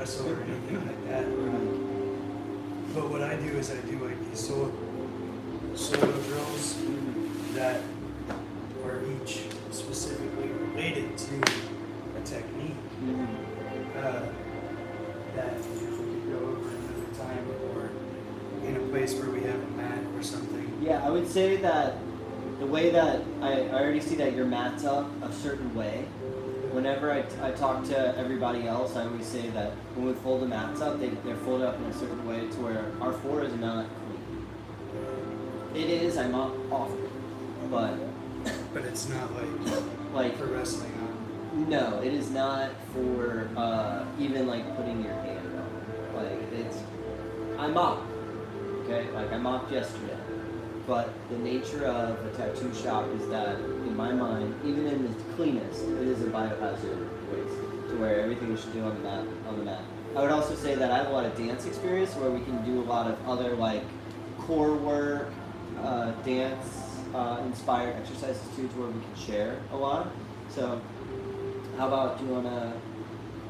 wrestle or anything like that. But what I do is I do like these solo drills that are each specifically related to a technique. That if we could go over another time or in a place where we have a mat or something. Yeah, I would say that the way that I already see that your mat's up a certain way. Whenever I talk to everybody else, I always say that when we fold the mats up, they're folded up in a certain way to where our floor is not clean. It is, I'm off, but it's not like for wrestling on. No, it is not for even like putting your hand on. Like I mopped, okay? Like I mopped yesterday. But the nature of a tattoo shop is that, in my mind, even in the cleanest, it is a biohazard waste, to where everything we should do on the mat. I would also say that I have a lot of dance experience where we can do a lot of other like core work, dance inspired exercises too, to where we can share a lot. So, how about, do you want to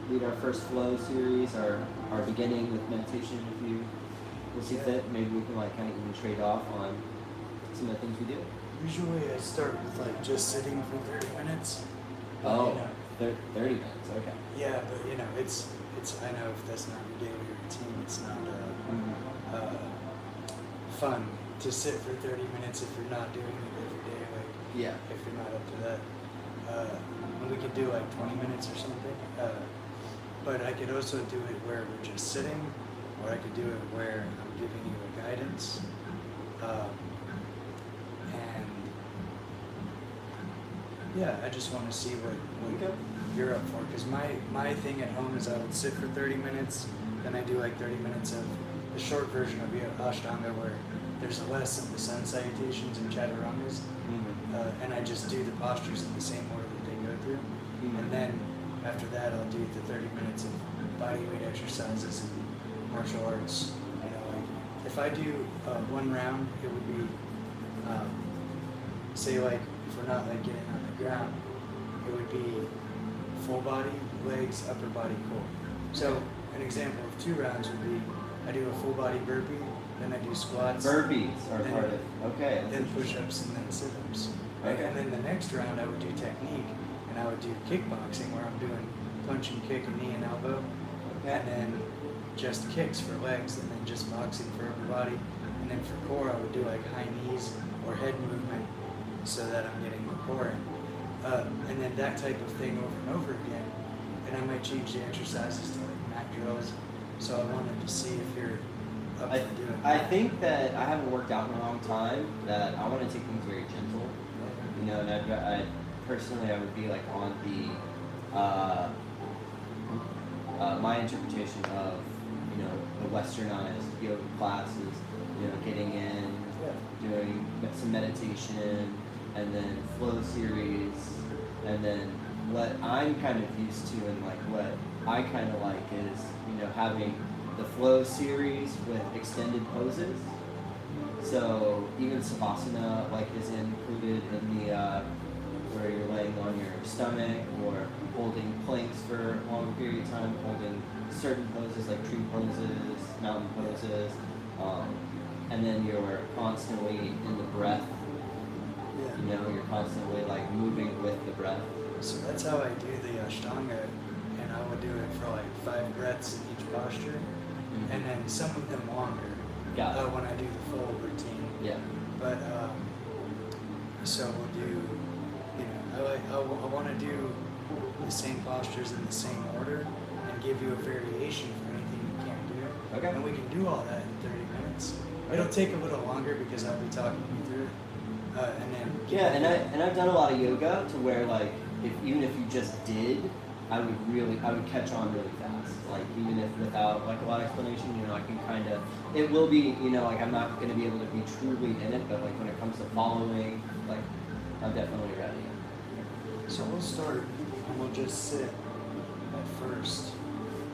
lead our first flow series, or our beginning with meditation, if you will see fit? Maybe we can like kind of even trade off on some of the things we do. Usually I start with like just sitting for 30 minutes. Oh, 30 minutes, okay. Yeah, but it's I know if that's not your daily routine, it's not fun to sit for 30 minutes if you're not doing it every day. Like, if you're not up to that. And we could do like 20 minutes or something. But I could also do it where we're just sitting, or I could do it where I'm giving you a guidance. And yeah, I just want to see what you're up for. Because my thing at home is I would sit for 30 minutes, then I do like 30 minutes of the short version of Ashtanga, where there's less of the sun salutations and chaturangas, and I just do the postures in the same order that they go through. And then after that, I'll do the 30 minutes of body weight exercises and martial arts. Like if I do one round, it would be say like if we're not like getting on the ground, it would be full body, legs, upper body, core. So an example of 2 rounds would be I do a full body burpee, then I do squats. Burpees are part of okay. Then push-ups and then sit-ups. Okay. And then the next round I would do technique, and I would do kickboxing where I'm doing punch and kick and knee and elbow, and then just kicks for legs, and then just boxing for upper body. And then for core I would do like high knees or head movement so that I'm getting the core in. And then that type of thing over and over again. And I might change the exercises to like mat drills. So I wanted to see if you're up for doing that. I think that I haven't worked out in a long time, that I want to take things very gentle. And I personally I would be like on the my interpretation of the westernized yoga classes, getting in, doing some meditation, and then flow series, and then what I'm kind of used to and like what I kind of like is having the flow series with extended poses. So even Savasana is included in the where you're laying on your stomach or holding planks for a long period of time, holding certain poses like tree poses, mountain poses, and then you're constantly in the breath. You're constantly like moving with the breath. So that's how I do the Ashtanga, and I would do it for like 5 breaths in each posture, and then some of them longer. When I do the full routine. Yeah. But so we'll do, I want to do the same postures in the same order and give you a variation for anything you can't do. Okay. And we can do all that in 30 minutes. It'll take a little longer because I'll be talking you through it. And I've done a lot of yoga to where even if you just did, I would catch on really fast. Like even if without like a lot of explanation, I can kind of, it will be, I'm not going to be able to be truly in it, but like when it comes to following, I'm definitely ready. So we'll start and we'll just sit at first,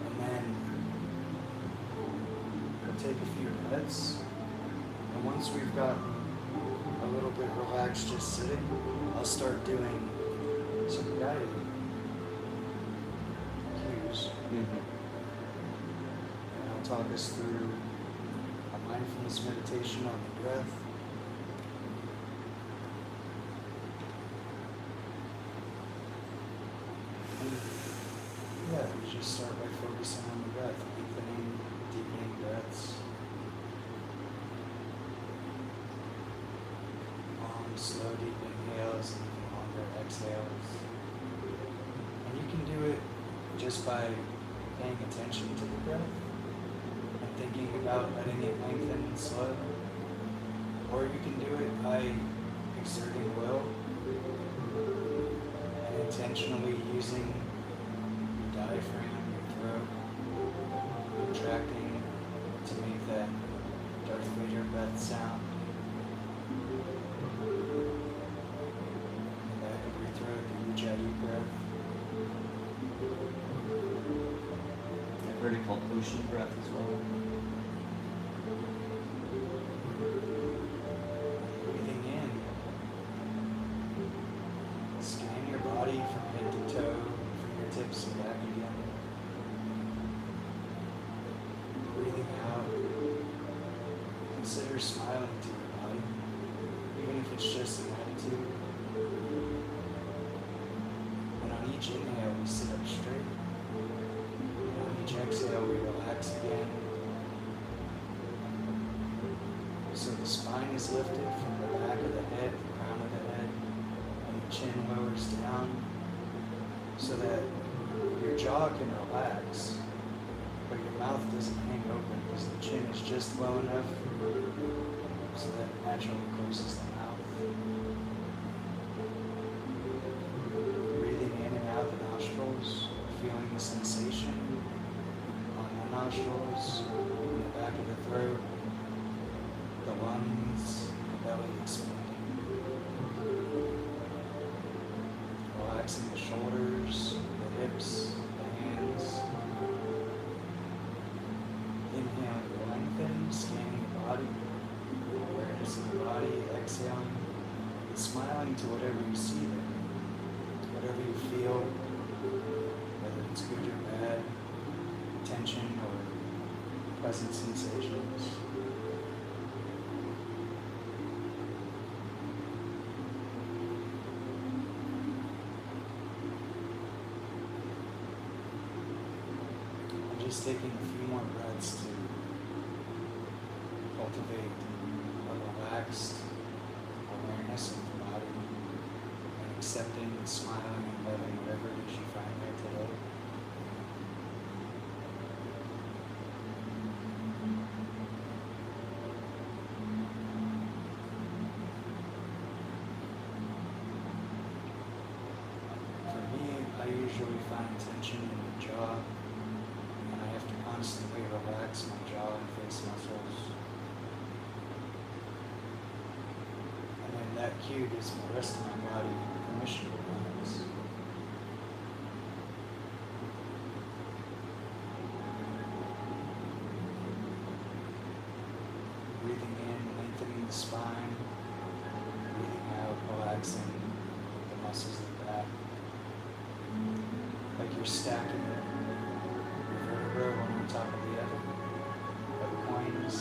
and then we'll take a few breaths, and once we've got a little bit relaxed just sitting, I'll start doing some guided cues. talk us through a mindfulness meditation on the breath. And yeah, we just start by focusing on the breath, lengthening, deepening breaths. Long, slow, deep inhales and even longer exhales. And you can do it just by paying attention to the breath and thinking about letting it lengthen and slow. Or you can do it by exerting will and intentionally using your diaphragm, your throat, contracting to make that Darth Vader breath sound. In the back of your throat, the Ujjayi breath. I've heard it called ocean breath as well. Breathing in. Scan your body from head to toe, fingertips and back again. Breathing out. Consider smiling to your body, even if it's just an attitude. And on each inhale, we sit up straight. And on each exhale, we relax again. So the spine is lifted from the back of the head, the crown of the head, and the chin lowers down so that your jaw can relax, but your mouth doesn't hang open because the chin is just low enough so that it naturally closes the mouth. Breathing in and out the nostrils, feeling the sensation on the nostrils, in the back of the throat, the lungs, the belly expanding. Relaxing the shoulders, the hips, the hands. Inhaling to lengthen, scanning the body, awareness of the body, exhaling, and smiling to whatever you see there, whatever you feel, whether it's good or bad, tension or pleasant sensations. Just taking a few more breaths to cultivate a relaxed awareness of the body and accepting and smiling and loving whatever it is you find there today. For me, I usually find tension in the jaw. I have to constantly relax my jaw and face muscles. And then that cue gives the rest of my body permission to relax. Breathing in, lengthening the spine. Breathing out, relaxing the muscles of the back. Like you're stacking vertebra one on top of the other, like coins.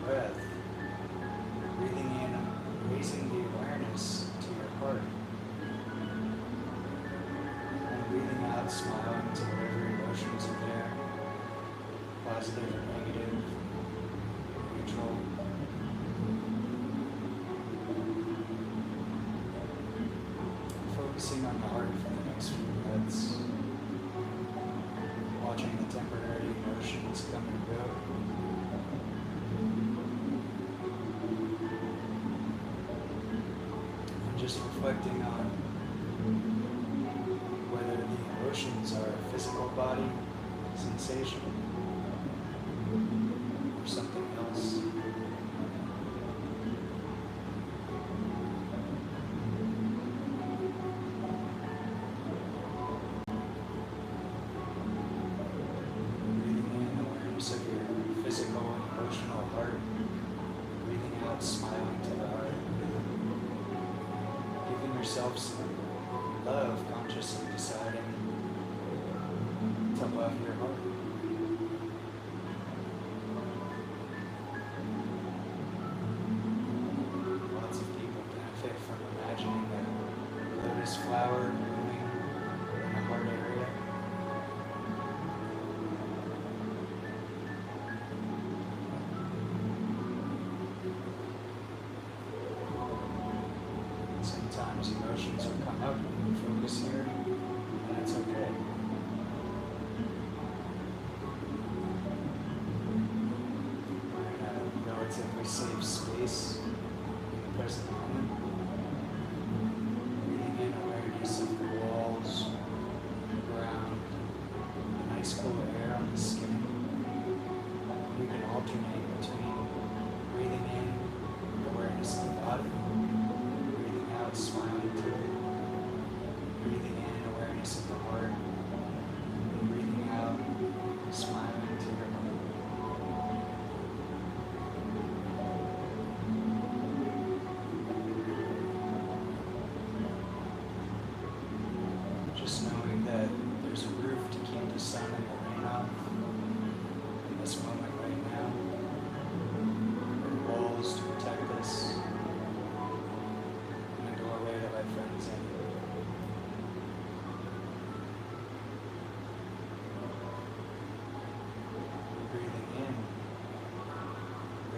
Breath, breathing in, raising the awareness to your heart, and breathing out, smiling to whatever emotions are there, positive or negative, neutral. Focusing on the heart for the next few minutes, watching the temporary emotions come and go. Just reflecting on whether the emotions are a physical body sensation or something else. yourself some love, consciously deciding to love your heart. Lots of people benefit from imagining a lotus flower blooming in the heart area. Sometimes emotions will come up when you focus here, and that's okay. We're in a relatively safe space in the present moment. Breathing in awareness of the walls, the ground, the nice cool air on the skin. You can alternate between breathing in awareness of the body, breathing out, smiling to it, breathing in awareness of the heart, and breathing out, smiling to your heart. Just knowing that there's a roof to keep the sun and the rain off in this moment right now. There are walls to protect us, and a doorway to let friends in. Breathing in,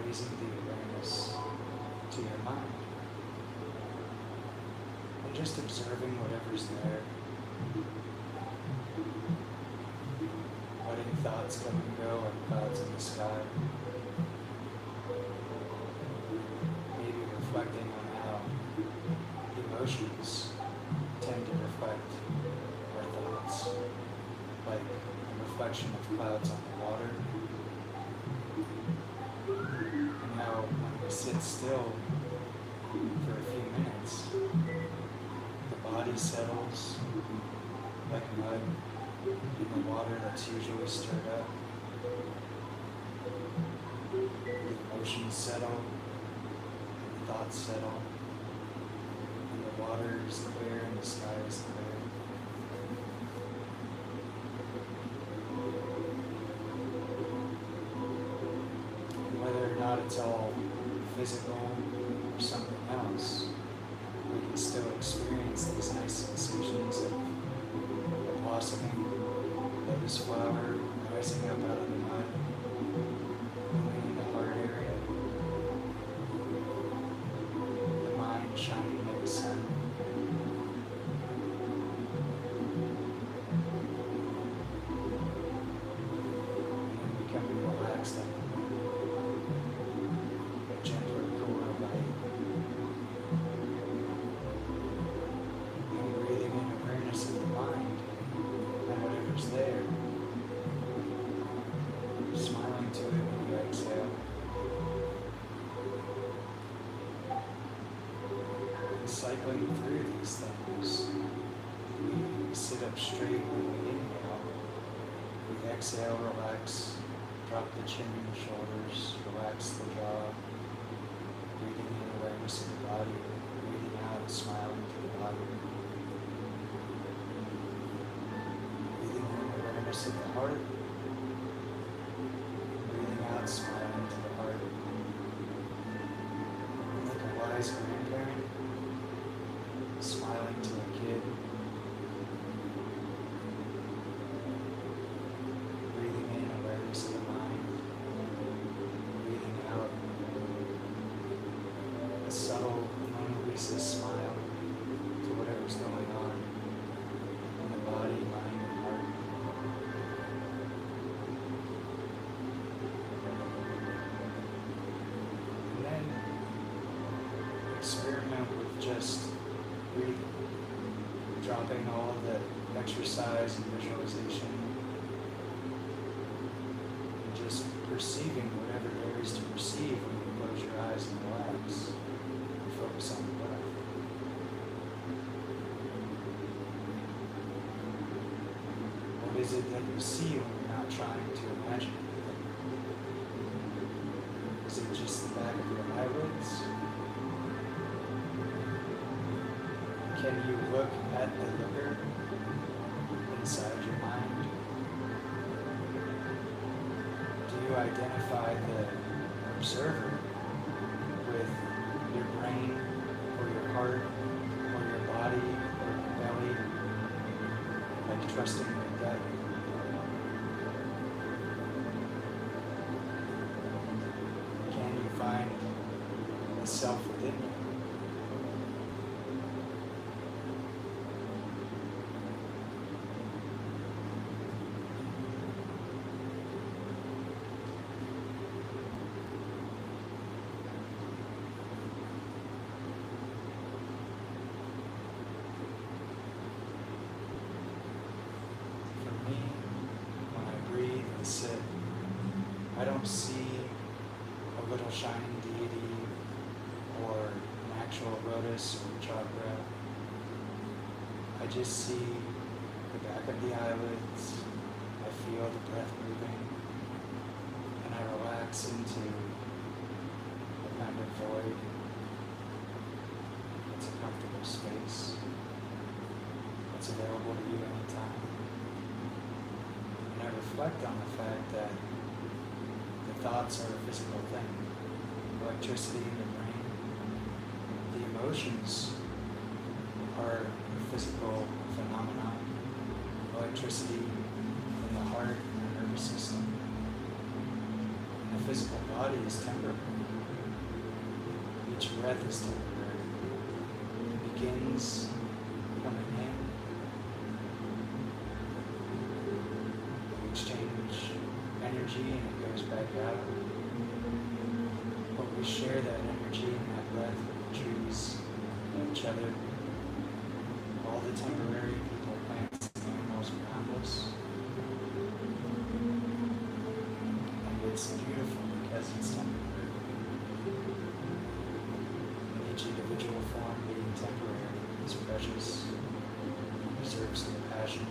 raising the awareness to your mind, and just observing whatever's there. Letting thoughts come and go like clouds in the sky. Maybe reflecting on how emotions tend to reflect our thoughts, like a reflection of clouds on the water. And how when we sit still for a few minutes, the body settles like mud in the water that's usually stirred up. The emotions settle, and the thoughts settle, and the water is clear and the sky is clear. And whether or not it's all physical or something else, we can still experience these nice sensations of blossoming lotus flower rising up out of the mud, moving in the heart area, the mind shining like the sun. And then becoming relaxed on a gentler, cooler light. And breathing in awareness of the mind and whatever's there. Smiling to it when you exhale. And cycling through these things. We sit up straight when we inhale. We exhale, relax, drop the chin and the shoulders, relax the jaw. Breathing in awareness of the body, breathing out, smiling to the body. Breathing in awareness of the heart. Breathing out, smiling to the heart. Like a wise grandparent, smiling to a kid. Breathing in awareness of the mind. Breathing out a subtle Mona Lisa smile to whatever's going on in the body, mind, and heart. And then experiment with just breathing, dropping all of the exercise and visualization, and just perceiving whatever there is to perceive when you close your eyes and relax and focus on the breath. What is it that you see when you're not trying to imagine anything? Is it just the back of your eyelids? Can you look at the looker inside your mind? Do you identify the observer with your brain or your heart or your body or your belly, like trusting your gut? Can you find the self within you? For me, when I breathe and sit, I don't see a little shining deity or an actual lotus or chakra. I just see the back of the eyelids. I feel the breath moving, and I relax into a kind of void. It's a comfortable space. It's available to you anytime. And I reflect on the fact that the thoughts are a physical thing. Electricity in the brain. The emotions are a physical phenomenon. Electricity in the heart and the nervous system. And the physical body is temporary. Each breath is temporary. It begins coming in. We exchange energy and it goes back out. But we share that energy and that breath with the trees and each other, all the temporary people, plants, and animals around us. And it's beautiful because it's temporary. And each individual form being temporary is precious, deserves compassion.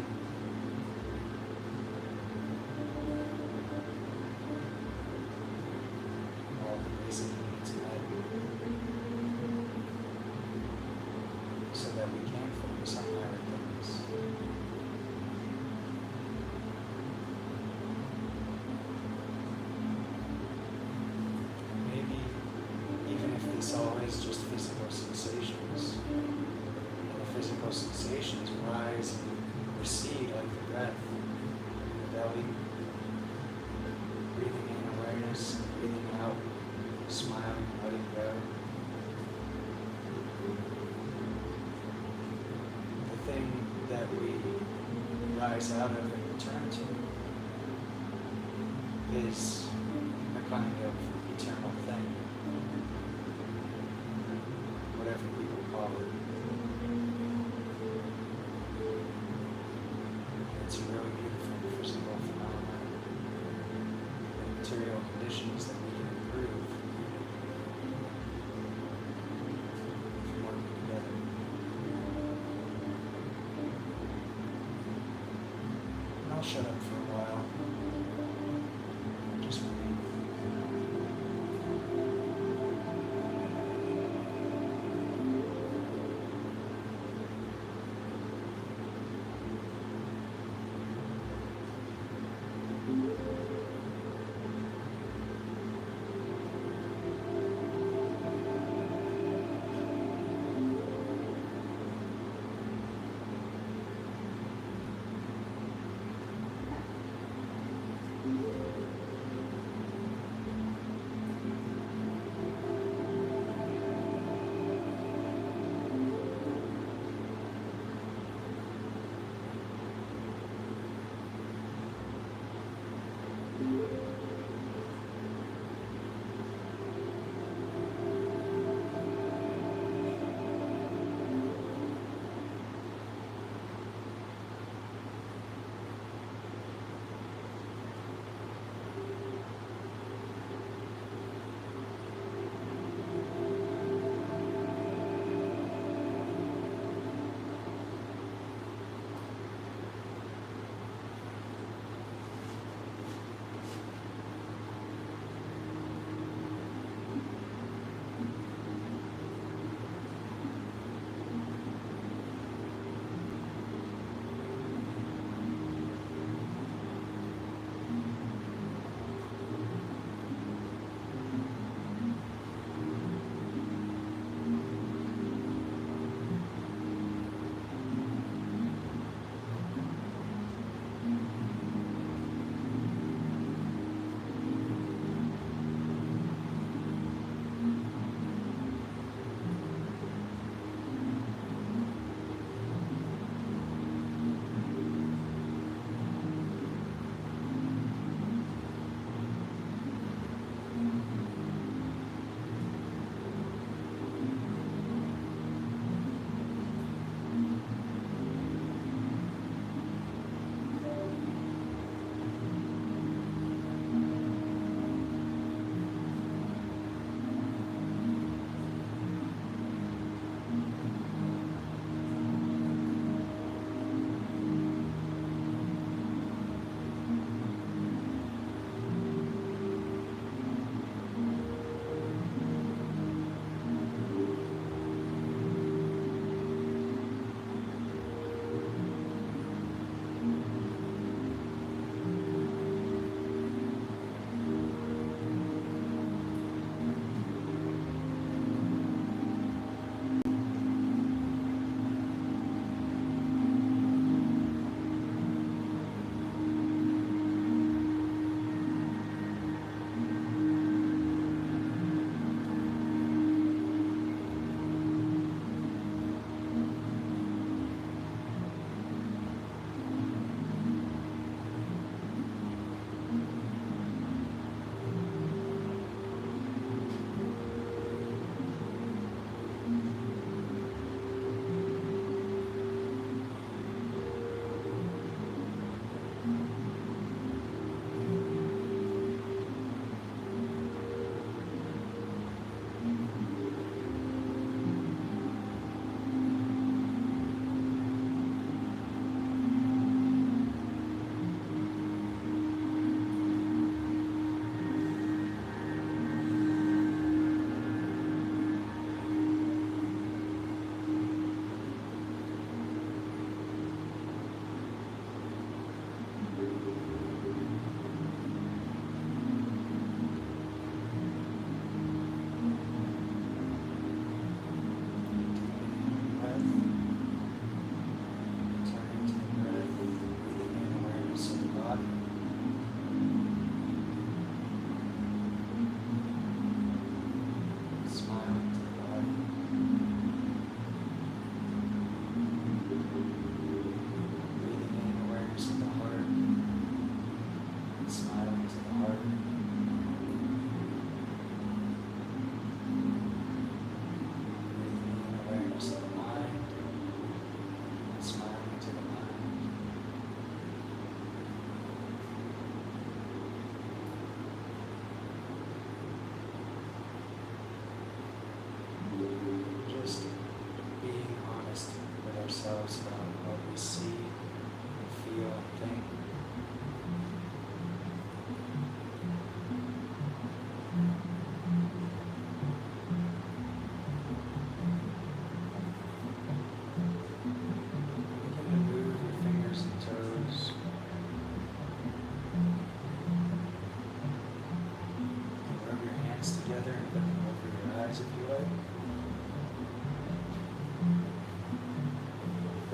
All the basic needs met, so that we can focus on higher things. Maybe even if this all is just physical sensations, and the physical sensations rise and recede like the breath in the belly, breathing in awareness, breathing out, smiling, letting go. The thing that we rise out of and return to is a kind of eternal thing, whatever people call it. It's a really beautiful physical phenomenon, and material conditions that we can improve from working together. And I'll shut up for a while. Just breathe.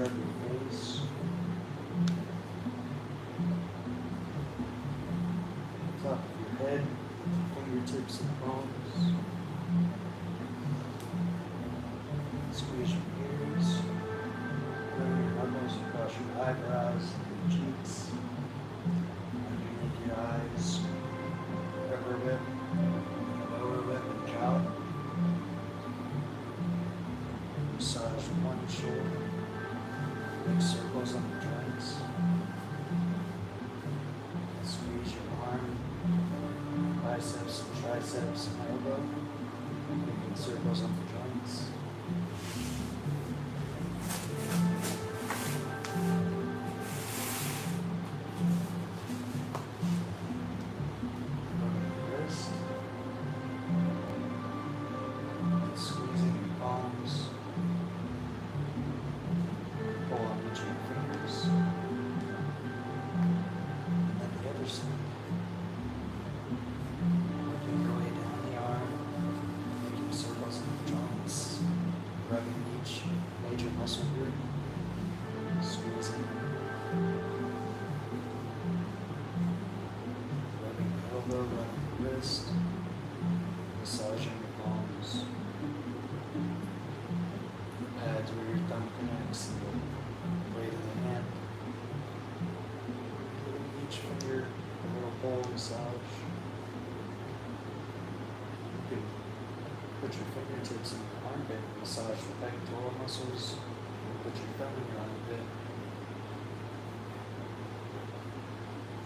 rub your face. Top of your head, fingertips and palms. Squeeze your ears. Run your knuckles across your eyebrows and your cheeks. Underneath your eyes. Upper lip, lower lip and jaw. Massage one shoulder. Make circles on the joints. Squeeze your arm, biceps and triceps and elbow. Making circles on the joints. Wrist. Squeezing your palms. Pull on each of your fingers. And then the other side. Working your way down the arm, making circles on the joints, rubbing each major muscle group, squeezing, rubbing the elbow, rubbing the wrist, massaging your palms. Pads where your thumb connects and the blade of the hand. Giving each finger a little bowl massage. You can put your fingertips in your armpit and massage the pectoral muscles. Put your thumb in your armpit.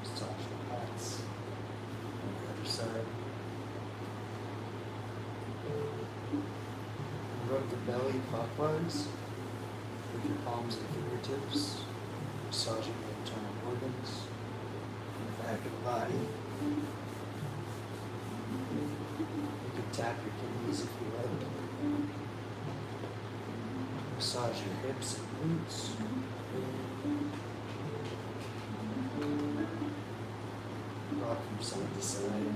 Massage the lats on the other side. Rub the belly clockwise with your palms and fingertips, massaging the internal organs and the back of the body. You can tap your kidneys if you like. Massage your hips and glutes. Rock from side to side.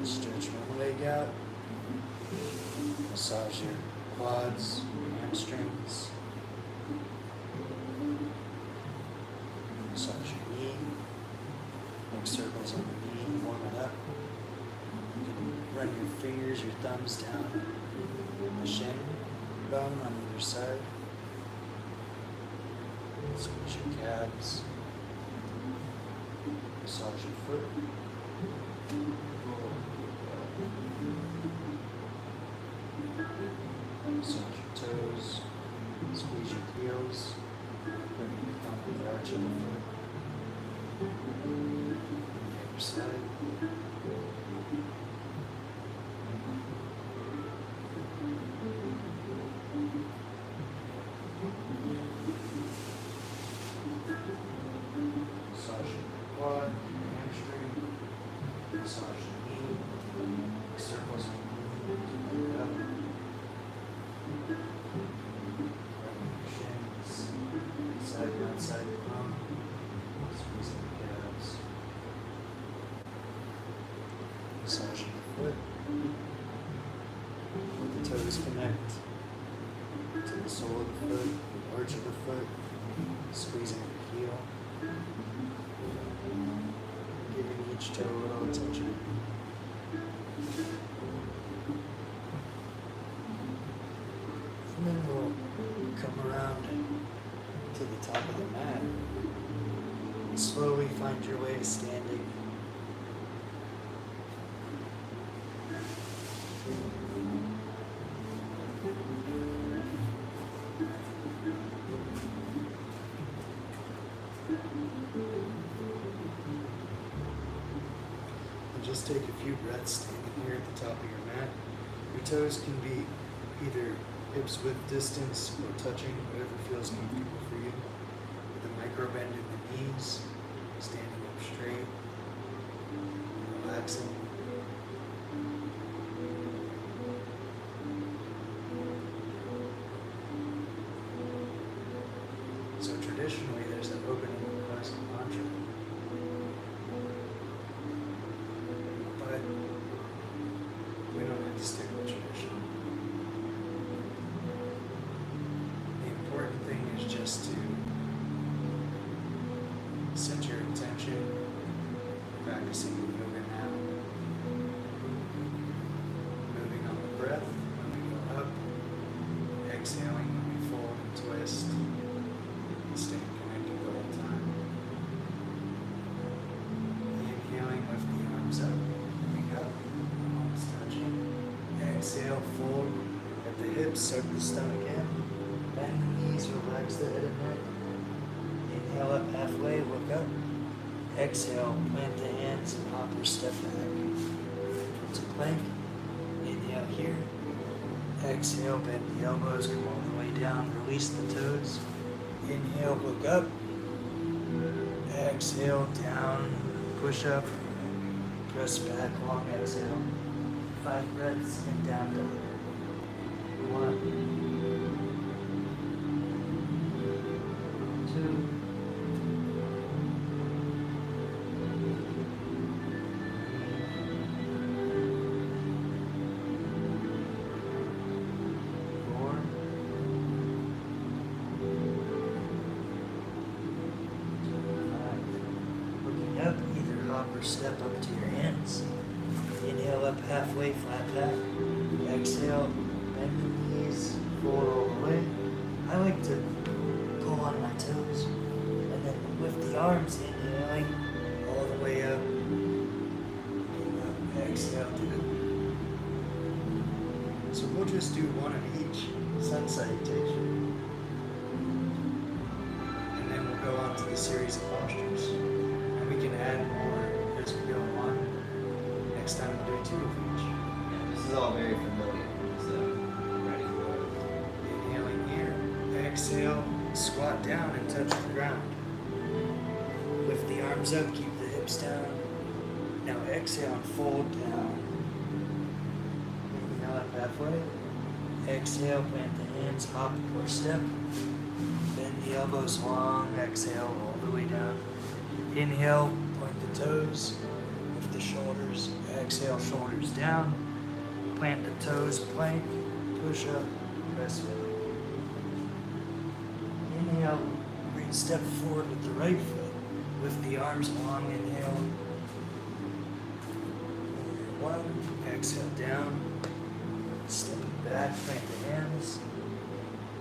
Stretch one leg out. Massage your quads, hamstrings. Massage your knee. Make circles on the knee, warm it up. You can run your fingers, your thumbs down the shin bone on either side. Squeeze your calves. Massage your foot. Massage your toes, squeeze your heels, bring your thumb to the arch of the foot. On the other side. Massage your quad, your hamstring, massage your knee, circles on the knee, keep it up. Rubbing your shins, side and outside the bone, squeezing the calves. Massaging the foot. Let the toes connect to the sole of the foot, the arch of the foot, squeezing the heel. Giving each toe a little attention. And then we'll come around to the top of the mat and slowly find your way to standing. And just take a few breaths standing here at the top of your mat. Your toes can be either hips width distance or touching, whatever feels comfortable for you. With a micro bend in the knees, standing up straight, relaxing. So traditionally, there's an opening and closing mantra. But we don't have to stick with tradition. The just to set your intention, practicing yoga now. Moving on the breath when we go up, exhaling when we fold and twist, staying connected the whole time. Inhaling, lift the arms up, moving up, almost touching. Exhale, fold at the hips, soak the stomach in. Bend the knees, relax the head and neck. Inhale up halfway, look up. Exhale, plant the hands and hop or step back to plank. Inhale here. Exhale, bend the elbows, come all the way down, release the toes. Inhale, look up. Exhale, down, push up, press back, long exhale. 5 breaths and down dog. 1, 2, 4, 5. Looking up, either hop or step up to your hands. Inhale up halfway, flat back. Exhale, bend the knees, fold all the way. I like to pull on my toes and then lift the arms, inhaling all the way up. And exhale, down. So we'll just do one of each, sun salutation. And then we'll go on to the series of postures. And we can add more as we go on. Next time we'll do 2 of each. Yeah, this is all very familiar, so I'm ready for it. Inhaling here, exhale, squat down and touch the ground. Lift the arms up, keep the hips down. Now exhale and fold down. Inhale up halfway. Exhale, plant the hands, hop or step. Bend the elbows long, exhale all the way down. Inhale, point the toes. Lift the shoulders, exhale, shoulders down. Plant the toes, plank, push up, press it. Inhale, reach step forward with the right foot. Lift the arms long, inhale. 1, exhale down. Step it back, plant the hands,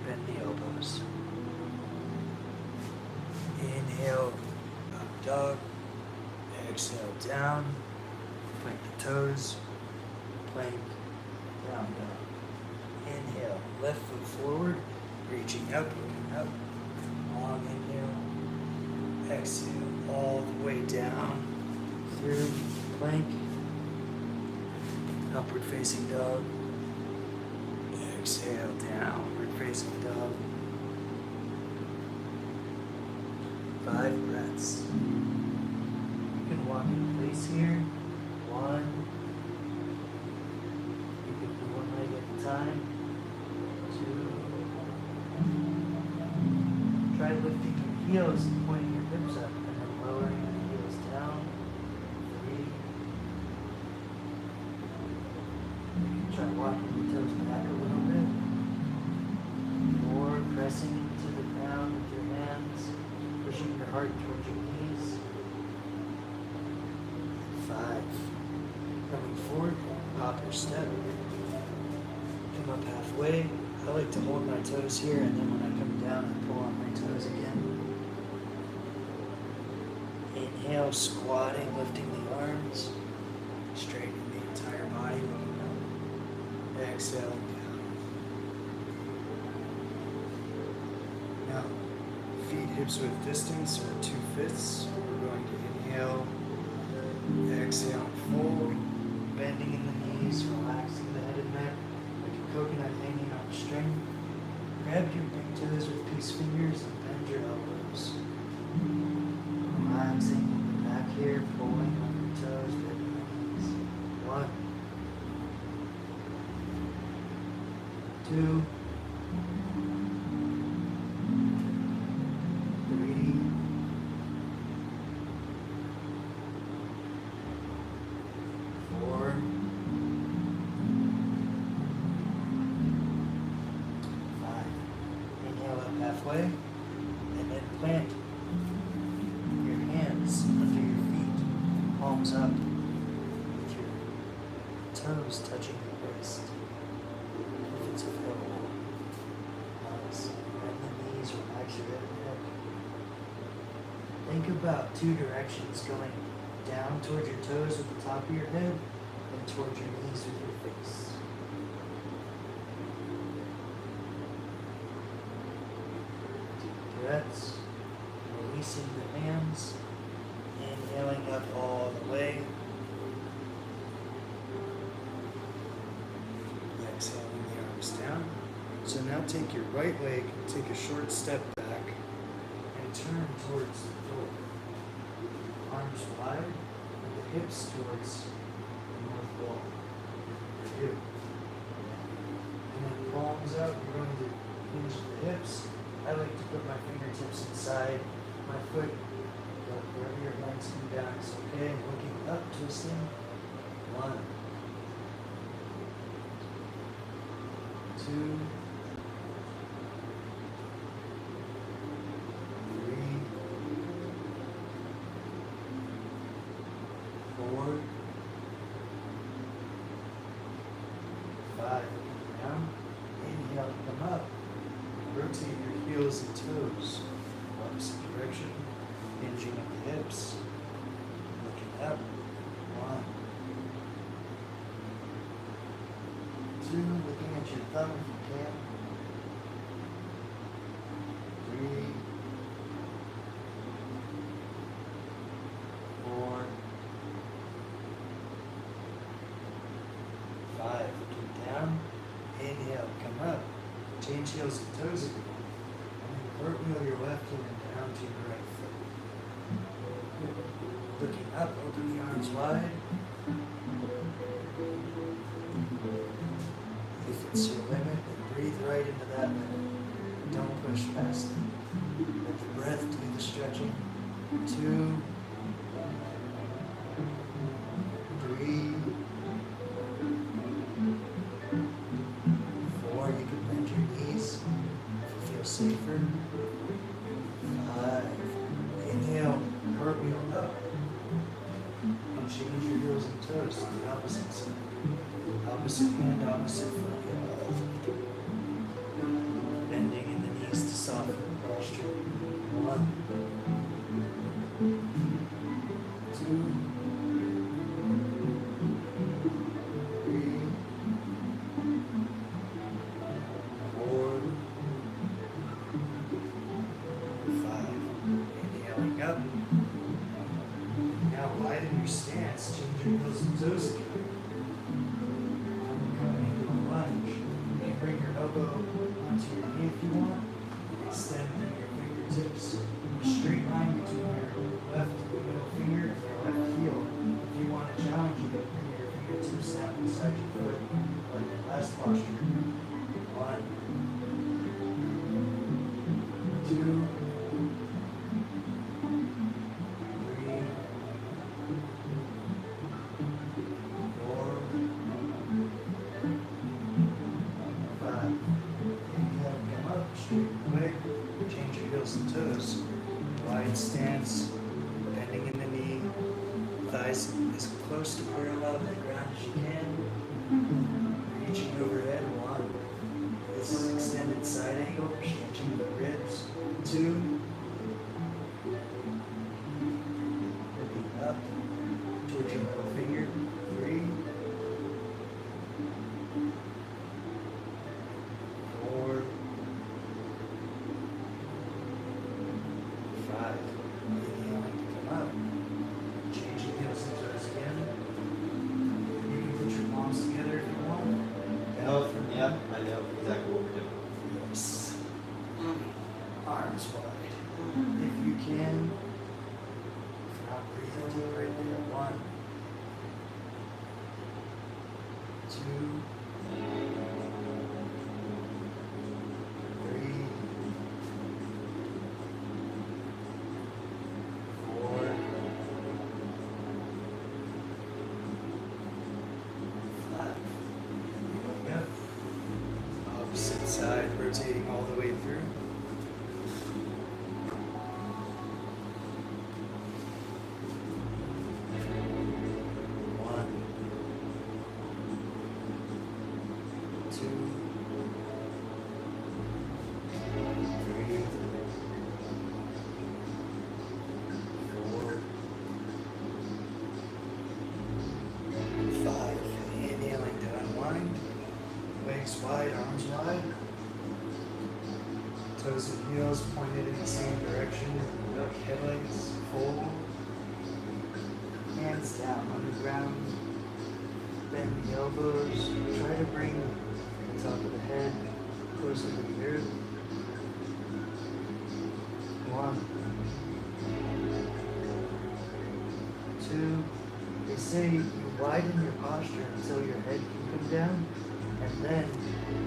bend the elbows. Inhale, up dog. Exhale down, plant the toes, plank, down dog. Inhale, left foot forward, reaching up, looking up. Long inhale. Exhale, all the way down, through, plank, upward facing dog. Exhale, downward facing dog. 5 breaths. You can walk in place here. 1. You can do 1 leg at a time. 2. Try lifting your heels and pointing your hips up and then lowering the heels down. 3. You can try walking your toes back a little bit. 4. Pressing into the ground with your hands, pushing your heart towards your knees. 5. Coming forward, hop or step. Come up halfway. I like to hold my toes here, and then when I come down, I pull on my toes again. Inhale, squatting, lifting the arms, straightening the entire body, looking up. Exhaling down. Now, feet hips width distance, or 2/5. We're going to inhale, exhale, and fold, bending in the knees, relaxing the head and neck, like a coconut hanging on a string. Grab your big toes with peace fingers and bend your elbows. Relaxing the back here, pulling on your toes, bending the knees. 1, 2, 3, 4, 5. Inhale up halfway. plant your hands under your feet, palms up, with your toes touching the waist, if it's available. Nice. Bend the knees, relax your head and neck. Think about two directions, going down towards your toes with the top of your head and towards your knees with your face. Deep breaths, releasing the hands, inhaling up all the way. Exhaling the arms down. So now take your right leg, take a short step back, and turn towards the floor. Arms wide, and the hips towards the north wall. For you. And then palms out, you're going to hinge the hips. I like to put my fingertips inside my foot. But wherever your hands come down is okay. Looking up, twisting. 1, 2, 3, 4, 5. Down. Inhale, come up. Rotate your heels and toes. Opposite direction. Hinging at the hips. Looking up. 1, 2. Looking at your thumb if you can. 3, 4, 5. Looking down. Inhale, come up. Change heels and toes again. And then cartwheel your left hand down to your right foot. Looking up, open the arms wide. If it's your limit, then breathe right into that limit. Don't push past it. Let the breath do the stretching. 2, 3, 4. You can bend your knees if you feel safer. 5. Inhale, cartwheel up. And change your heels and toes to the opposite side. Opposite hand, opposite foot. Bending in the knees to soften the posture. 1, 2, 3, 4, 5. Inhaling up. Now widen your stance. Change your heels and toes again. Coming into a lunge. You may bring your elbow onto your knee if you want. Extend your fingertips. A straight line between your left middle finger and your left heel. If you want to challenge, you can bring your fingertips down beside your foot, like the last posture. 1, 2, 3, 4, 5. Inhale, come up, straighten leg, change your heels and toes. Wide stance, bending in the knee, thighs as close to parallel to the ground as you can. Reaching overhead, 1. This is extended side angle, stretching the ribs. 2. Looking up towards your middle finger. 3, 4, 5. Inhaling to come up. Changing heels and toes again. You can put your palms together if you want. Oh, yeah, I know exactly what we're doing. Yes. Arms wide. If you can. If not, breathe deep right there. 1, 2, 3, 4, 5. Yep. Opposite side, rotating all the way through. Toes and heels pointed in the same direction. Head legs fold. Hands down on the ground. Bend the elbows. Try to bring the top of the head closer to the earth. 1, 2. They say you widen your posture until your head can come down, and then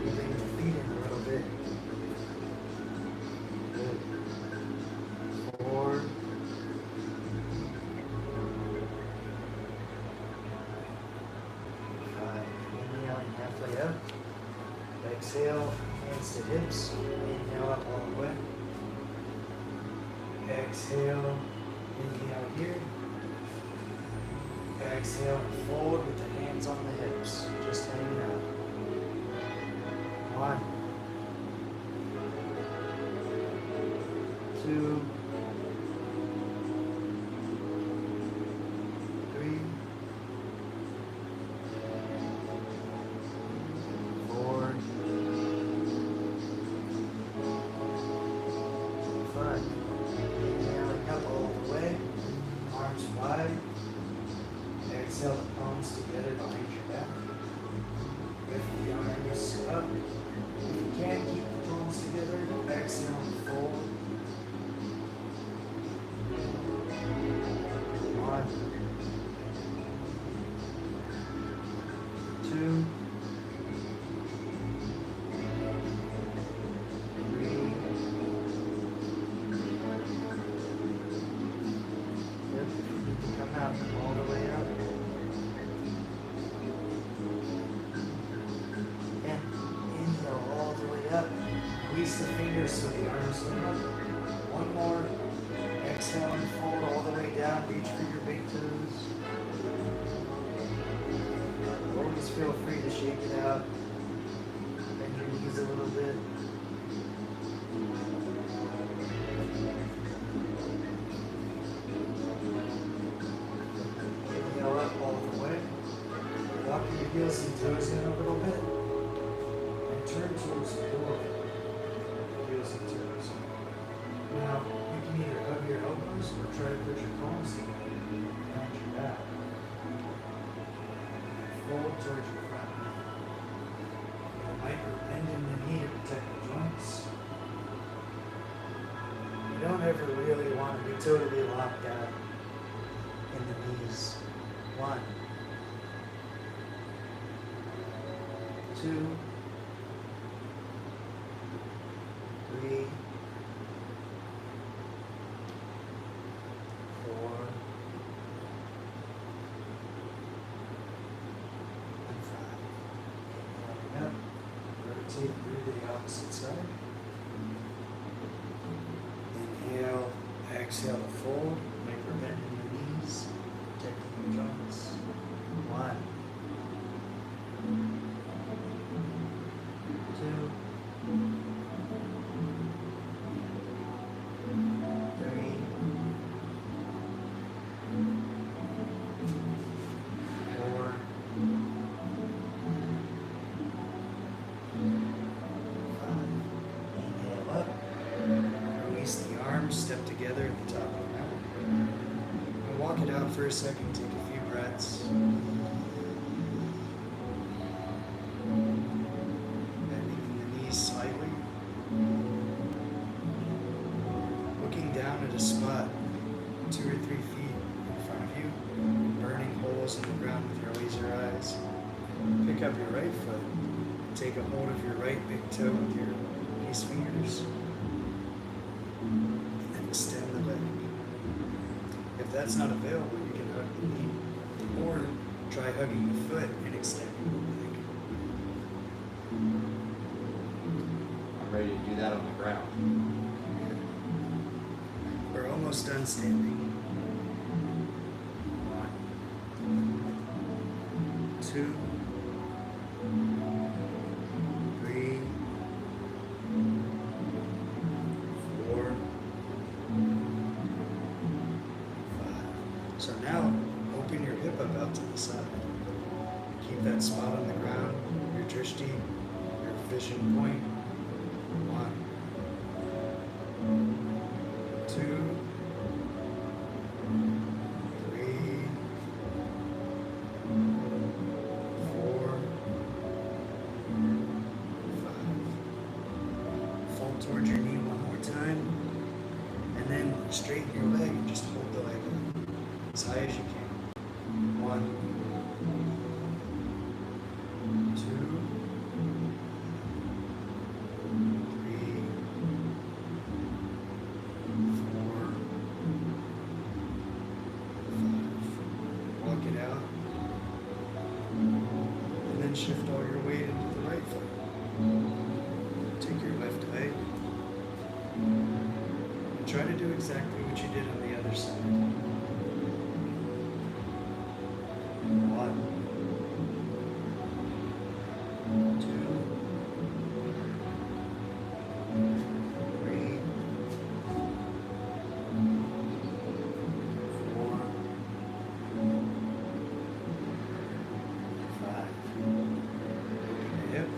you bring the feet in a little bit. Good. 4. 5. Inhaling halfway up. Exhale, hands to hips. Inhale up all the way. Exhale, inhale here. Exhale and fold with the hands on the hips, just hanging out. 1, 2, 3, 4, 5. Inhaling up all the way, arms wide. Exhale the palms together behind your back. Lift the arms up. If you can't keep the palms together, exhale and fold. 1, 2, 3. Yep, come out all the way up. And inhale all the way up. Release the fingers so the arms come up. 1 more. Exhale and fold all the way down. Reach for your big toes. Always feel free to shake it out. Bend your knees a little bit. Inhale up all the way. Walk your heels and toes in a little bit. And turn towards the door. Heels and toes. Now, you can either hug your elbows or try to put your palms together behind your back. Fold towards your front knee. You might bend in the knee to protect the joints. You don't ever really want to be totally locked out in the knees. 1, 2, 3, 4, and 5. Inhaling up, rotate through to the opposite side. Inhale, exhale to fold, micro bend in your knees, protecting your joints. 1, 2, 3, 4, 5. Inhale up. Release the arms, step together at the top of the mat. And walk it out for a second, take a few breaths. Bending in the knees slightly. Looking down at a spot 2 or 3 feet in front of you, burning holes in the ground with your laser eyes. Pick up your right foot, take a hold of your right big toe with your peace fingers, and extend the leg. If that's not available, you can hug the knee, or try hugging the foot and extending the leg. I'm ready to do that on the ground. We're almost done standing. 1, 2, 3, 4, 5. So now, open your hip up out to the side. Keep that spot on the ground, your drishti, your vision point. 1, fall towards your knee one more time. And then straighten your leg and just hold the leg up as high as you can. 1, 2, 3, 4, 5. Walk it out. And then shift all your weight into the right foot. Take your left leg. And try to do exactly what you did on the other side. 1, 2, 3, 4, 5. Hip.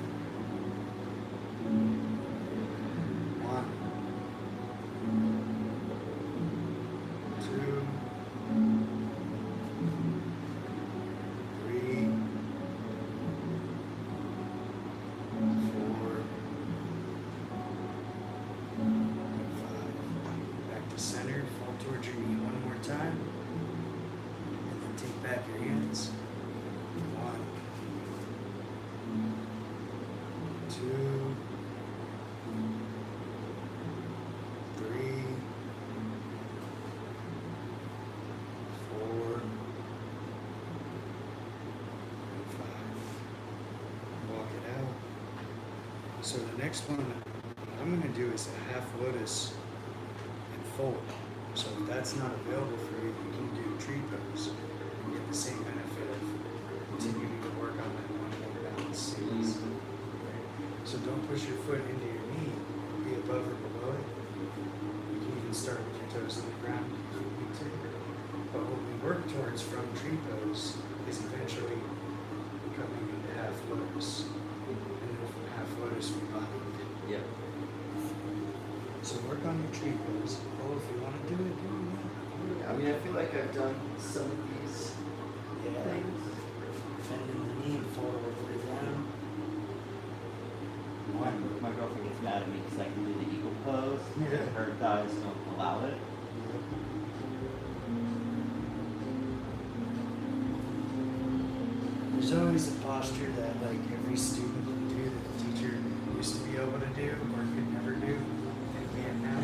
1, 2, 3, 4, 5. Back to center. Fall towards your knee one more time. And then take back your hands. 1, 2, 3, 4, 5. Walk it out. So the next one I'm going to do is a half lotus and fold. So if that's not available for you, you can do tree pose and get the same benefit of continuing to work on that one leg balance series. So don't push your foot into your knee, be above or below it. You can even start with your toes on the ground if you need to. But what we work towards from tree pose is eventually coming into half lotus. And then from half lotus we body. Yep. So work on your tree pose. Oh, if you want to do it, do it. I mean, I feel like I've done some of these Yeah. things. Bend in the knee and fold all the way down. 1. My girlfriend gets mad at me because I can do the eagle pose. Yeah. Her thighs don't allow it. There's always a posture that like every student can do that the teacher used to be able to do or could never do and can't now.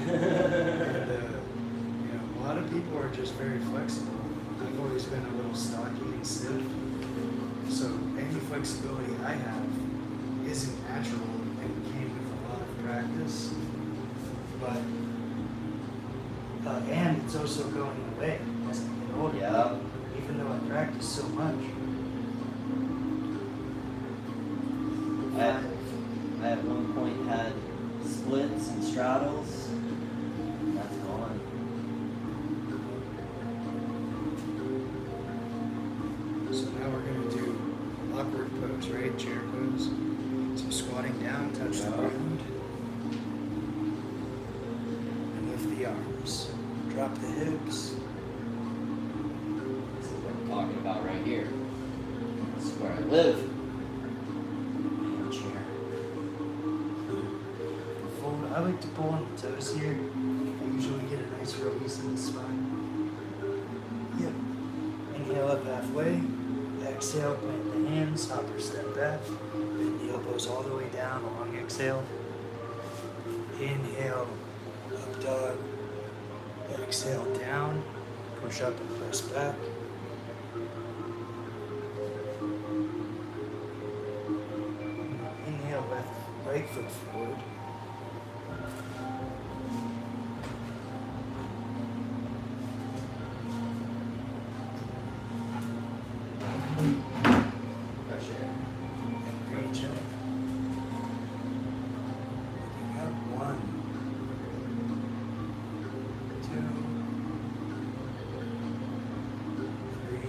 And a lot of people are just very flexible. I've always been a little stocky and stiff. So any flexibility I have isn't natural and came with a lot of practice. But and it's also going away as I get older. Yeah. Even though I practice so much. I at one point had splits and straddles. That's gone. So now we're going to do awkward pose, right? Chair pose. So squatting down, touch the ground. And lift the arms. Drop the hips. This is what I'm talking about right here. This is where I live. And chair. Fold. I like to pull on the toes here. I usually get a nice release in the spine. Yep. Inhale up halfway. Exhale, plant the hands, hopper step back. Bend the elbows all the way down, a long exhale. Inhale, up dog. Exhale down, push up and press back. Inhale, left, right foot forward. Pressure. And reach up. Looking up, 1, 2, 3,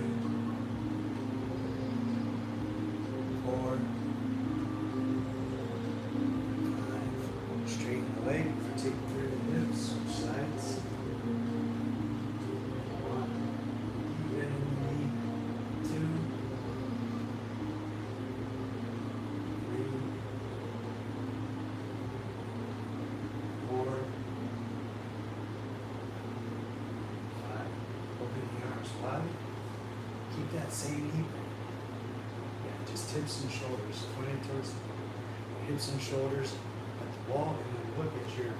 4, 5. Straighten the leg, take through the hips, switch sides. 1, bend in the knee, 2, 3, 4, arms wide. Keep that same knee bend. Yeah, just hips and shoulders, pointing towards hips and shoulders at the wall, and then look at your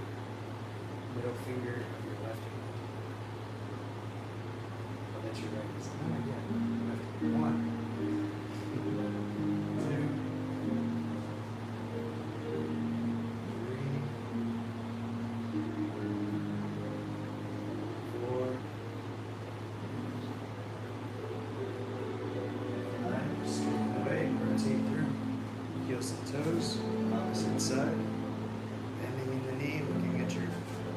middle finger of your left hand. Oh, that's your right hand. Oh, yeah. Left hand. 1, 2, 3, 4, 5. Straighten away, rotate through. Heels and toes, opposite side. Bending in the knee, looking at your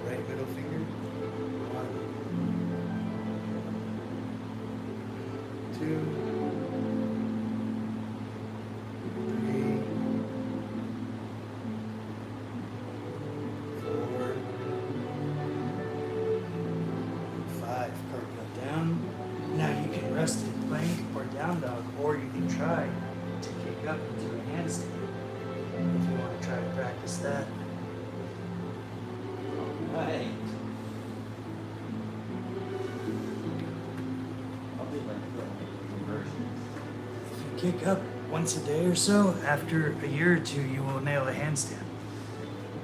right middle finger. 1, 2, 3, 4, 5. Cartwheel down. Now you can rest in plank or down dog, or you can try to kick up into a handstand if you want to try to practice that. Right. Probably like conversions. If you kick up once a day or so, after a year or two, you will nail a handstand.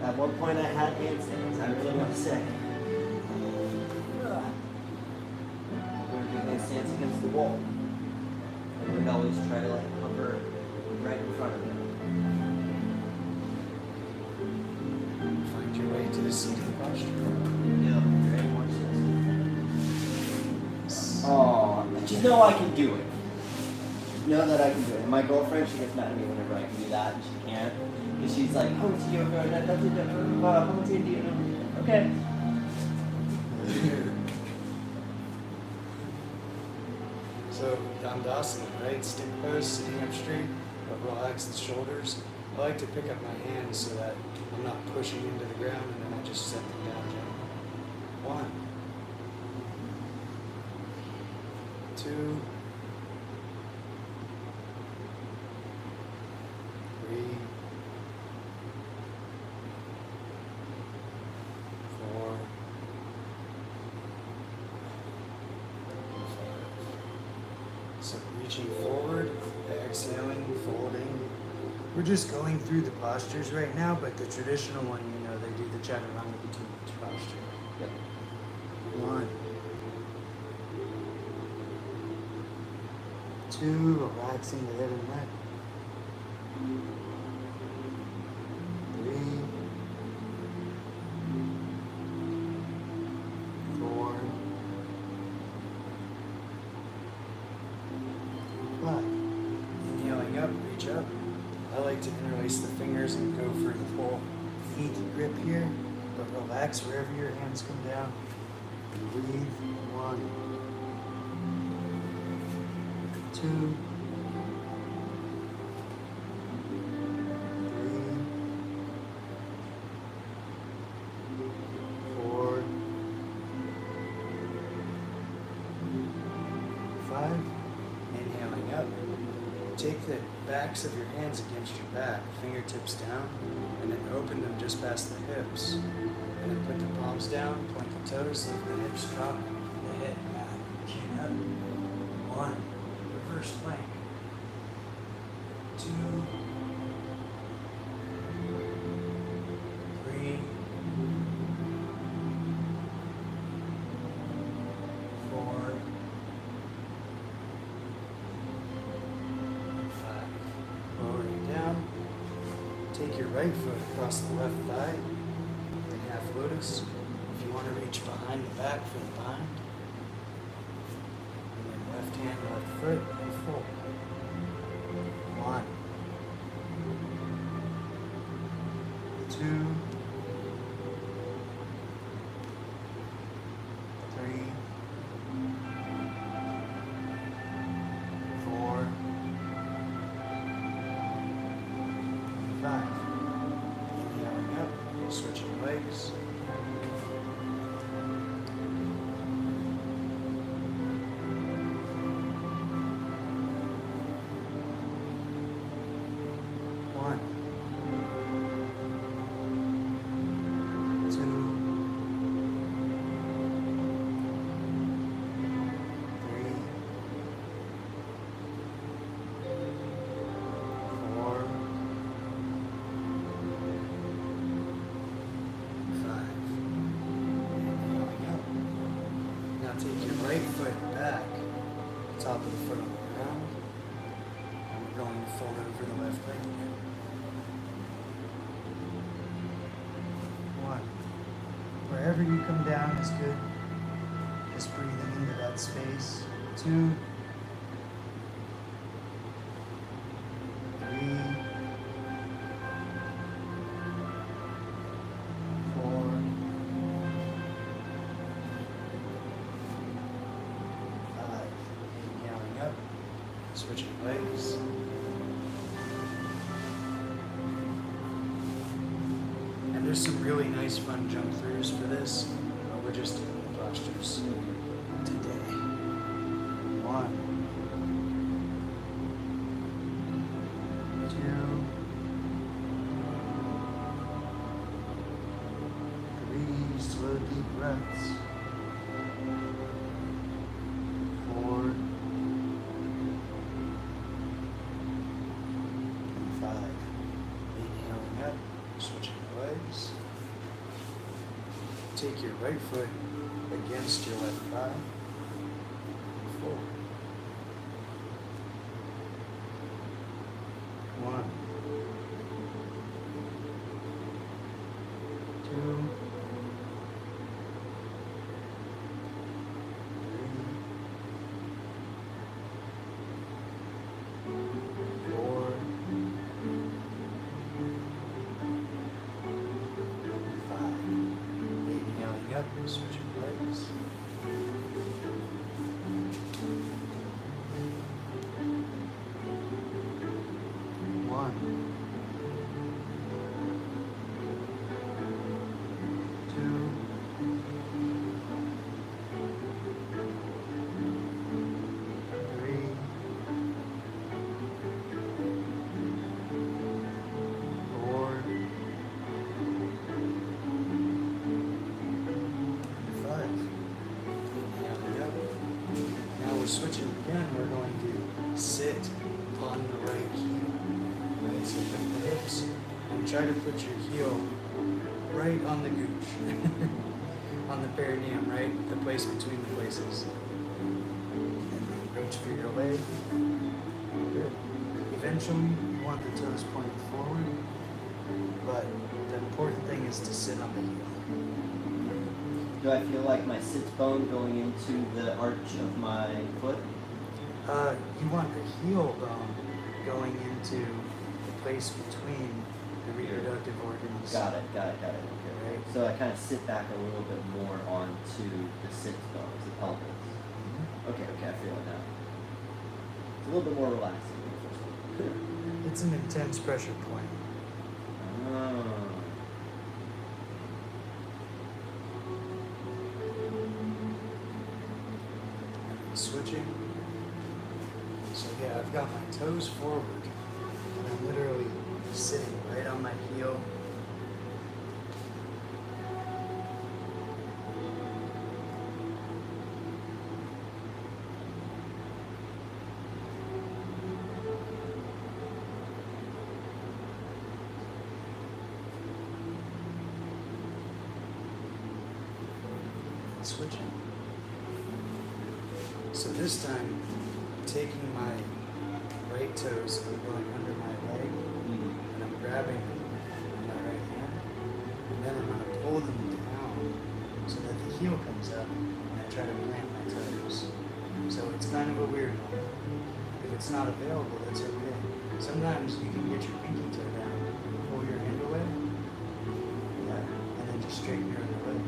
At one point I had handstands, I really want to say. We would do handstands against the wall. And we'd always try to like hover right in front of it. Find your way to the seated posture. Yeah, very much so. Oh, I just know I can do it. Know that I can do it. And my girlfriend, she gets mad at me whenever I can do that, and she can't. Because she's like, oh, it's yoga, okay. So, Dandasana, right? Stick pose, sitting up straight, but relax the shoulders. I like to pick up my hands so that I'm not pushing into the ground, and then I just set them down gently. 1, 2, 3, 4, 5. So reaching forward, exhaling, folding. We're just going through the postures right now, but the traditional one, you know, they do the chaturanga between each posture. Yep. 1, 2, relaxing the head and neck. 3, 4, 5. Inhaling up, reach up. I like to interlace the fingers and go for the full feet grip here, but relax wherever your hands come down. And breathe. 1, 2, 3, 4, 5. Inhaling up. Take the backs of your hands against your back, fingertips down, and then open them just past the hips. And then put the palms down, point the toes, lift the hips, drop the head back, chin up. 1, reverse plank. 2, 3, 4, 5. Lowering down. Take your right foot across the left thigh in half lotus. If you want to reach behind the back for the bind. And then left hand, left foot, and fold. 1, 2, 3, 4, 5. Inhaling up, switching legs. 1, 2, 3, wherever you come down is good. Just breathing into that space. 2, 3, 4, 5. Inhaling up, switching legs. And there's some really nice fun jump throughs for this. We're just doing the postures today. 1, 2, 3, slow deep breaths. 4, and 5. Inhaling up, switching legs. Take your right foot against your left thigh. 4, 1, 2, 3, 4, 5. Inhaling up, switching legs. 1, 2, 3, 4, 5. Inhaling up. Now we're switching again. We're going to sit on the right heel. Right, so lift the hips and try to put your heel right on the gooch, on the perineum, right? The place between the places. And then reach for your leg. Good. Eventually, you want the toes pointing forward, but the important thing is to sit on the heel. Do I feel like my sits bone going into the arch of my foot? You want the heel bone going into the place between the reproductive organs. Got it. Okay. Right. So I kind of sit back a little bit more onto the sits bones, the pelvis. Okay, I feel it now. It's a little bit more relaxing than the first one. It's an intense pressure point. Oh. Switching. So yeah, I've got my toes forward, and I'm literally sitting right on my heel. Switching. So this time, I'm taking my right toes and going under my leg, and I'm grabbing them with my right hand, and then I'm going to pull them down so that the heel comes up, and I try to plant my toes. So it's kind of a weird one. If it's not available, that's okay. Sometimes you can get your pinky toe down, pull your hand away, yeah, and then just straighten your other leg.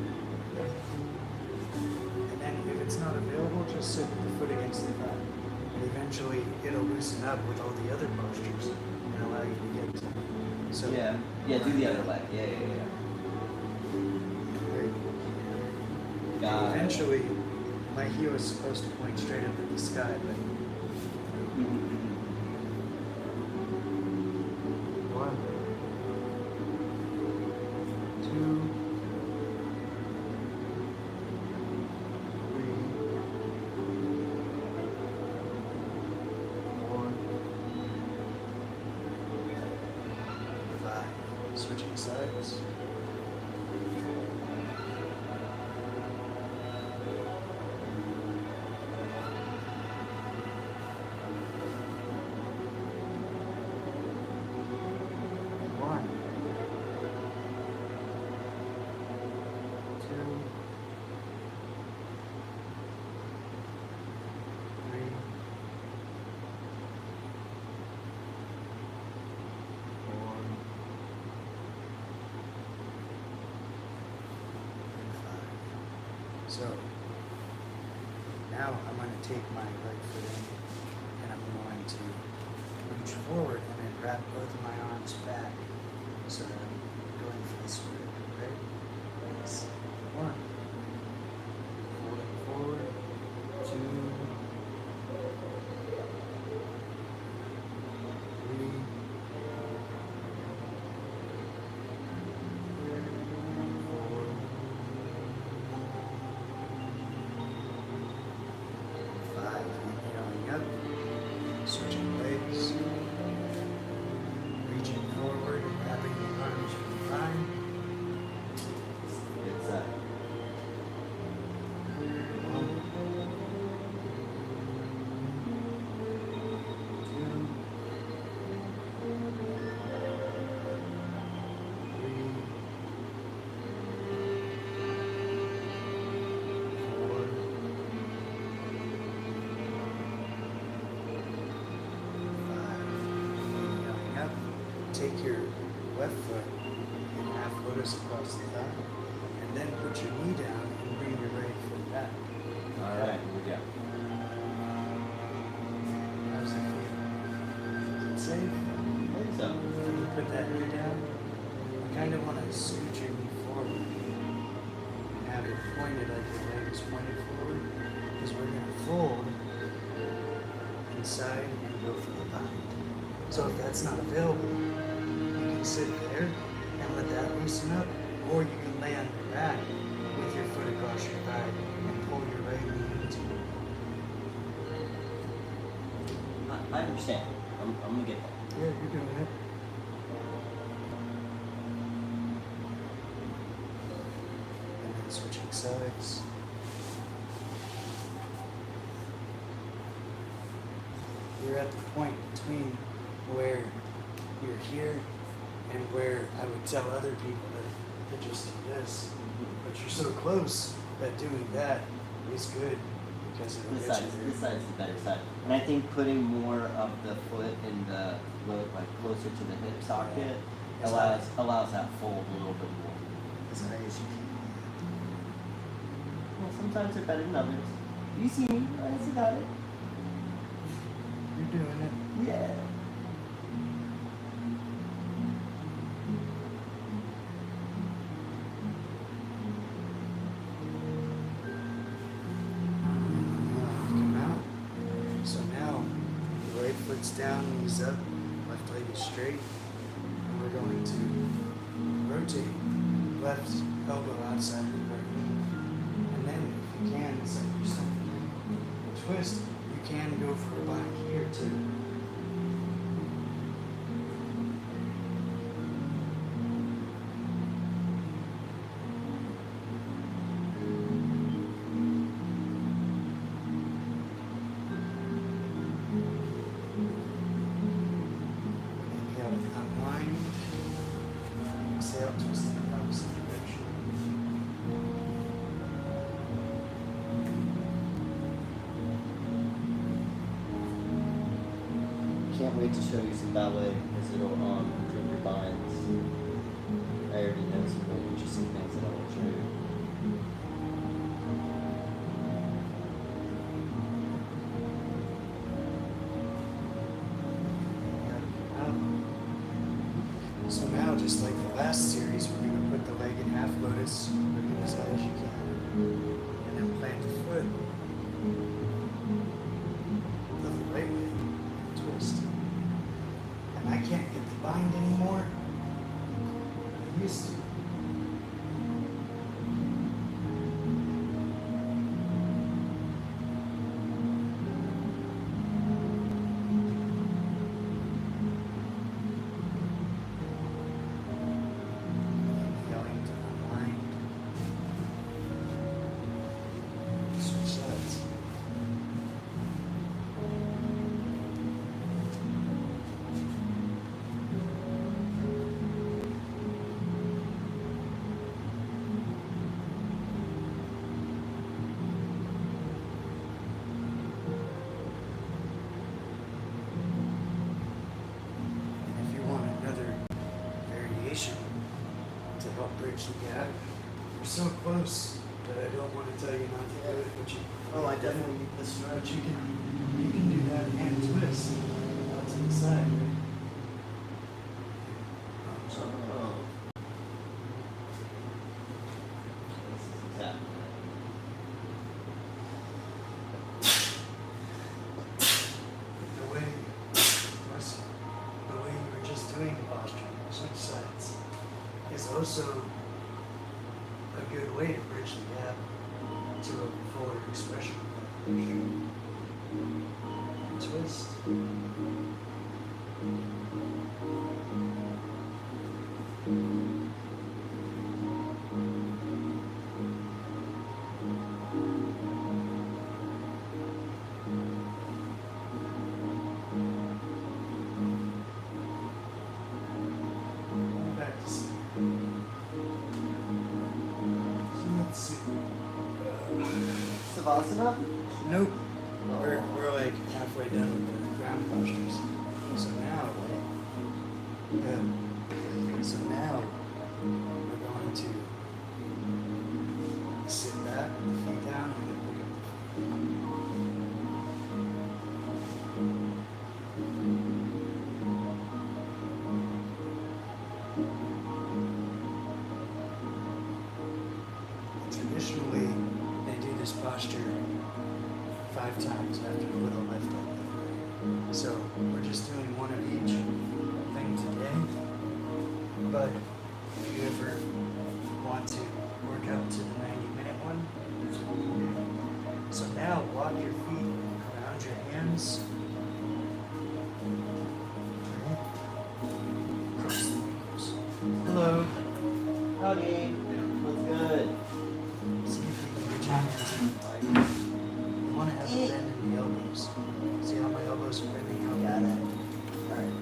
And then if it's not available, just sit with the foot against the thigh. And eventually it'll loosen up with all the other postures and allow you to get to it. So Yeah, do the other leg. Yeah. Very cool. Got it. Eventually, my heel is supposed to point straight up at the sky, but 1, 2, 3, 4, 5. Switching sides. 1, 2, So now I'm going to take my right foot in and I'm going to reach forward and then wrap both of my arms back so that I'm going for the square. Right? That's 1. Fold it forward. 2. 3. 4. 5. Inhaling up. Switching legs. Reaching forward and wrapping the arms behind. Good set. 1. 2. 3. 4. 5. Inhaling up. Take your left foot and half lotus across the thigh. And then put your knee down and bring your right foot back. Alright, here we go. How's it feel? Is it safe? I think so. When you put that knee down, you kind of want to scoot your knee forward and have it pointed like your leg is pointed forward because we're going to fold inside and go for the bind. So if that's not available, you can sit there and let that loosen up, or you can lay on your back with your foot across your thigh and pull your right knee into it. I understand. I'm gonna get that. Yeah, you're doing it. And then switching sides. You're at the point between where you're here and where I would tell other people to just do this. But you're so close that doing that is good because it'll This get side's, you this there. side's the better side. And I think putting more of the foot in the like closer to the hip socket As allows that fold a little bit more. As high as you can. Well, sometimes they're better than others. You see me, I see got it. You're doing it. Yeah. Come out. So now, the right foot's down, knees up, left leg is straight, and we're going to rotate left elbow outside of the right knee. And then, if you can, set yourself in a twist. You can go for a bind here too. Inhale to unwind. Exhale, twist in the opposite direction. Can't wait to show you some ballet because it'll improve your binds. I already know some really interesting things that I want to show you. So now, just like the last series, we're going to put the leg in half lotus, bring it as high as you can, and then plant the foot of the right leg, twist. And I can't get the bind anymore. I used to. Inhaling to unwind. Switch sides. And if you want another variation to help bridge the gap, you're so close but I don't want to tell you not to do it. But you, Oh, I definitely need this but stretch. you can do that and twist out to the side. Right? Oh. This is happening. The way you were just doing the posture, switch sides, is also a good way to bridge the gap to a forward expression. Twist. Back to sleep. So let's see. Savasana? Nope. We're like halfway done with the ground postures. So now, we're going to sit back, feet down, and then pick up the feet. Traditionally, they do this posture 5 times after a little lift up. So we're just doing one of each thing today. But if you ever want to work up to the 90-minute one, that's what we do. So now walk your feet around your hands. Alright. Cross the ankles. Hello. Howdy. What's good? See if you can reach your hands in the body. You want to have a bend in the elbows. See how my elbows are bending out? Got it. Alright,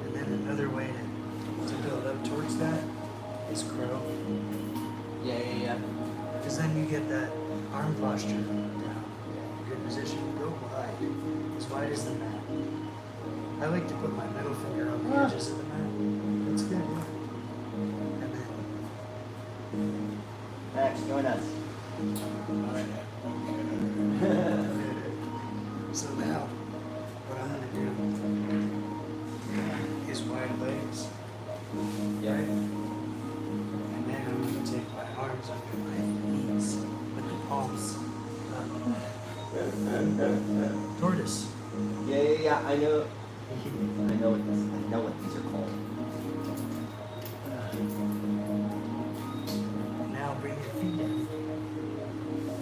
And then another way to build up towards that is crow. Yeah. Because then you get that arm posture down. Good position. Go as wide as the mat. I like to put my middle finger on the edges of the mat. That's good, yeah. And then Max, join us. so now, what I'm gonna do is wide legs. Yeah. Right? And then I'm gonna take my arms under my knees with the palms up. Tortoise. Yeah. I know what these are called. Now bring your feet down.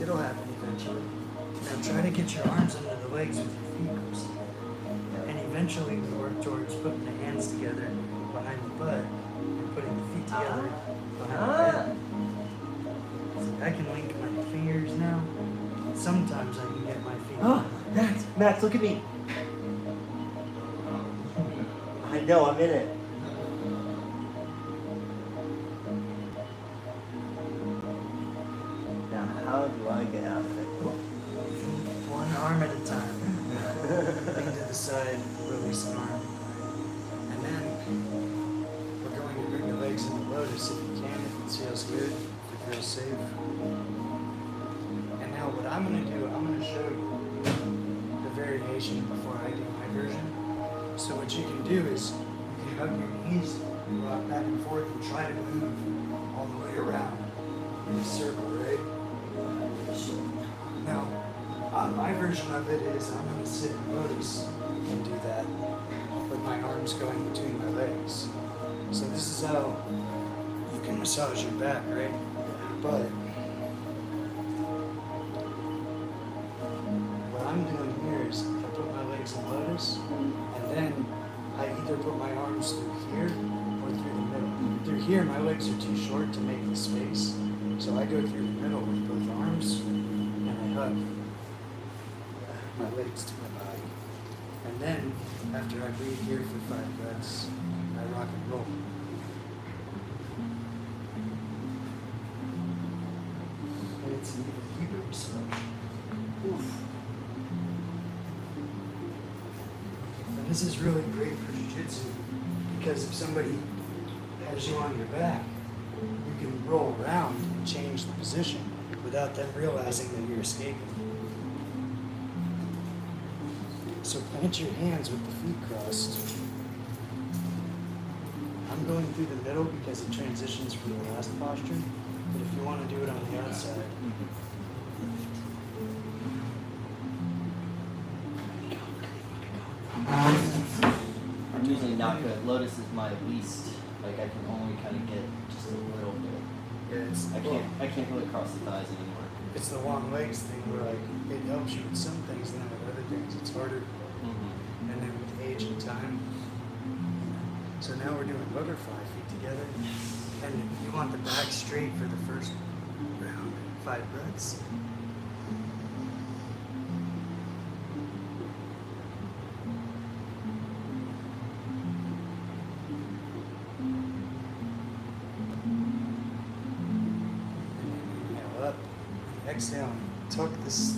It'll happen eventually. Now try to get your arms under the legs with your feet close together. And eventually we work towards putting the hands together behind the butt and putting the feet together behind the head. See, I can link my fingers now. Sometimes I can get my feet. Max, look at me. I know, I'm in it. Now, how do I get out of it? One arm at a time. Lean to the side, release an arm. And then we're going to bring the legs in the lotus if you can, if it feels good, if it feels safe. And now what I'm going to do, I'm going to show you the variation before I do my version. So what you can do is you can hug your knees and rock back and forth and try to move all the way around in a circle, right? Now, my version of it is I'm going to sit in lotus and do that with my arms going between my legs. So this is how you can massage your back, right? But what I'm doing here is I put my legs in lotus and then I either put my arms through here or through the middle. Through here, my legs are too short to make the space. So I go through the middle with both arms and I hug my legs to my body. And then, after I breathe here for 5 breaths, I rock and roll. And it's an even deeper massage. Oof. And this is really great for jiu-jitsu Because if somebody has you on your back, you can roll around and change the position without them realizing that you're escaping. So plant your hands with the feet crossed. I'm going through the middle because it transitions from the last posture, but if you want to do it on the outside, I'm usually not good. Lotus is my least. Like I can only kind of get just a little bit. yeah, it's I can't really cross the thighs anymore. it's the long legs thing where like it helps you with some things and then with other things it's harder. Mm-hmm. And then with age and time. So now we're doing butterfly feet together. And you want the back straight for the first round, 5 breaths. Inhale up, exhale, tuck this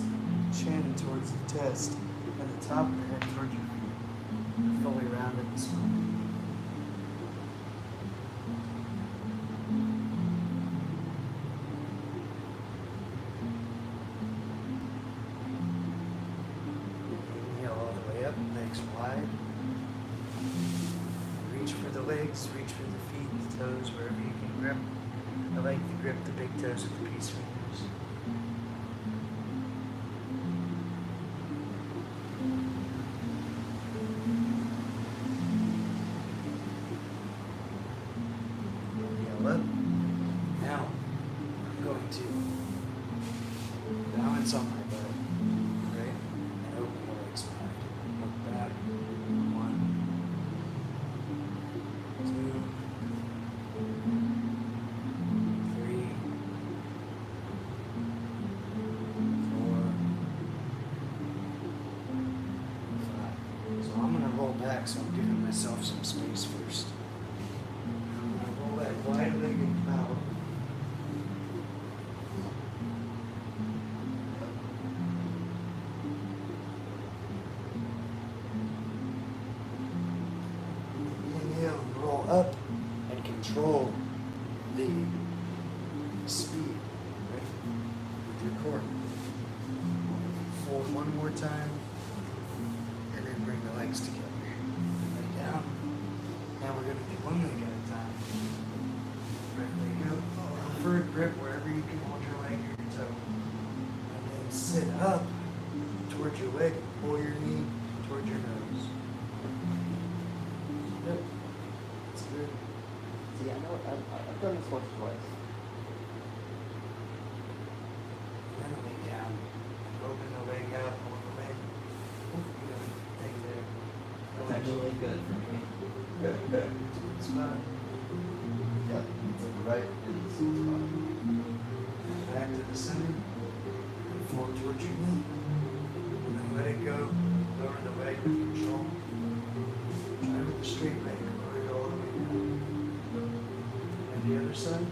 chin towards the chest and the top of the head towards your feet. Fully rounded and smooth. Inhale all the way up, legs wide. Reach for the legs, reach for the feet, the toes, wherever you can grip. I like to grip the big toes with the peace fingers. Inhale up. Now, I'm going to balance on my butt, right? And open the legs wide. Look back. 1, 2, 3, 4, 5. So I'm gonna roll back, so I'm giving myself some space first. I'm gonna roll that wide-legged bow. Inhale and roll up and control the speed, right? With your core. Fold one more time and then bring the legs together. Lay down. Now we're going to do one leg at a time. Right leg out. Preferred grip wherever you can hold your leg or your toe. And then sit up towards your leg and pull your knee towards your nose. Yep. That's good. See, I know I've done this once or twice. Then lay down. Open the leg out, hold the leg. Oop, you got a thing there. That's actually good for me. Good spot. Yeah, it's like right in the sweet spot. Back to the center. And fold towards your knee. And then let it go. Lower the leg with control. Try with the straight leg. Lower it all the way down. And the other side.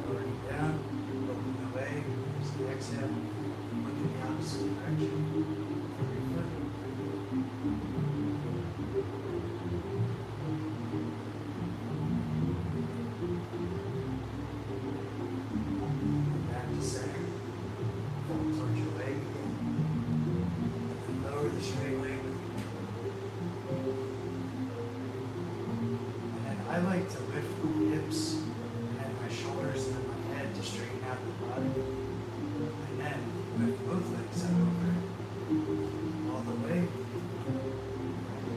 Lowering down, open the leg, use the exhale, look in the opposite direction. Every foot. Back to center. Fold towards your leg again. And lower the straight leg with control. And then I like to lift my hips and then my shoulders and then my head to straighten out the body. And then lift both legs up over all the way.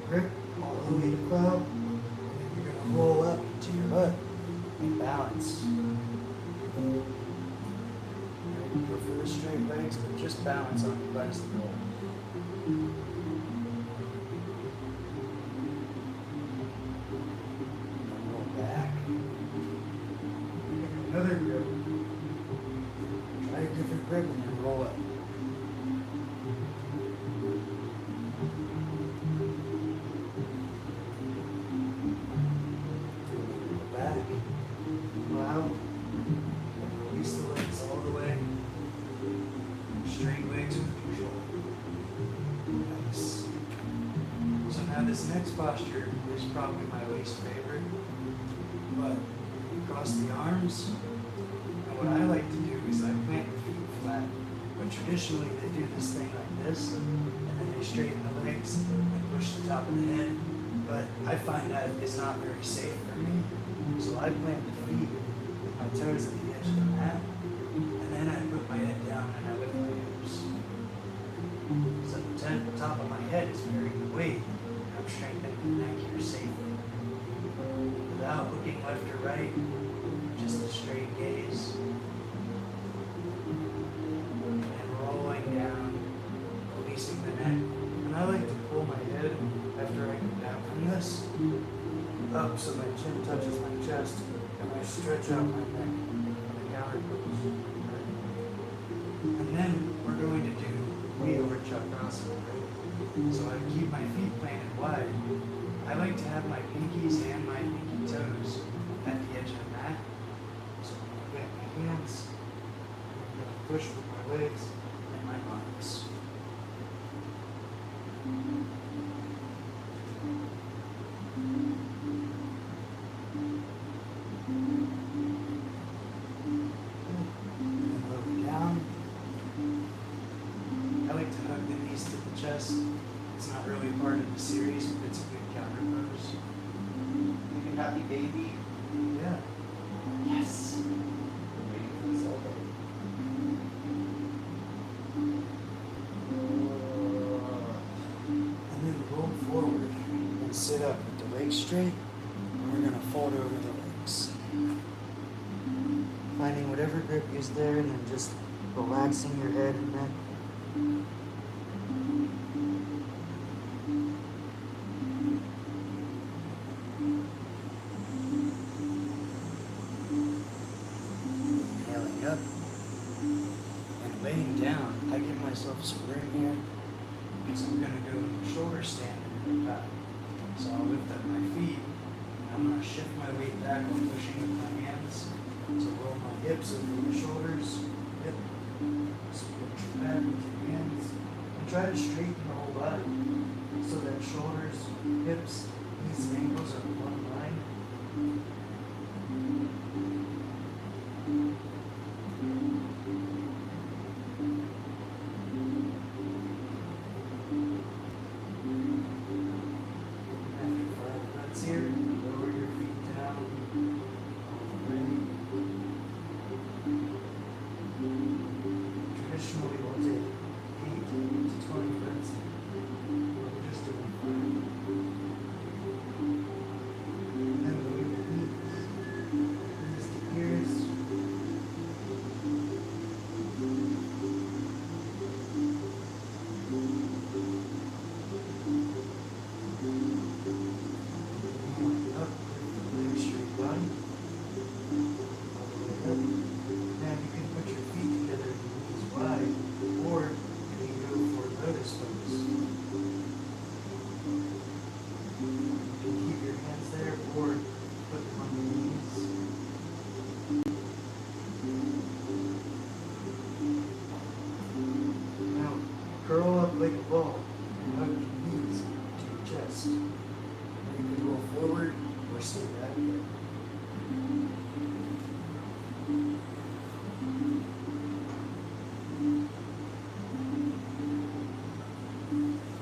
Grip all the way to cloud. And then you're going to roll up to your butt and balance. Right, go for the straight legs, but just balance on your butt as the goal. And roll back. Another grip. Try a different grip and then roll up. Now this next posture is probably my least favorite, but you cross the arms, and what I like to do is I plant the feet flat, but traditionally they do this thing like this, and then they straighten the legs and push the top of the head, but I find that is not very safe for me, so I plant the feet with my toes at the edge of the mat, and then I put my head down and I lift my hips. So the top of my head is bearing the weight, and I'm strengthening the neck here safely. Without looking left or right, just a straight gaze. And rolling down, releasing the neck. And I like to pull my head after I come down from this, up so my chin touches my chest, and I stretch out my neck on the counter pose. And then we're going to do wheel or chakrasana. So I keep my feet planted wide. I like to have my pinkies and my pinky toes at the edge of the mat. So I'm going to get my hands, I'm going to push with my legs and my arms. And lower down. I like to hug the knees to the chest. It's not really part of the series, but it's a good counter pose. Like a happy baby. Yeah. Yes. I'm waiting for this all day. And then roll forward and sit up with the legs straight. And we're going to fold over the legs. Finding whatever grip is there and then just relaxing your head and neck. Inhaling up and laying down. I give myself some room here because I'm going to go into shoulder stand and back. So I'll lift up my feet and I'm going to shift my weight back while pushing with my hands. So roll my hips over the shoulders. Yep. So push back with your hands and try to straighten the whole body so that shoulders, hips, knees, and ankles are in one line. After 5 breaths here, lower your feet down. Ready. Traditionally, we'll take 8 to 20 breaths. We're just doing 5. And then move the knees to ears. Up with the leg straight body. All the way up. Now you can put your feet together and your knees wide, or you can go for lotus pose. You can keep your hands there or put them on your knees. Now curl up like a ball and hug your knees to your chest. You can roll forward or stay back there.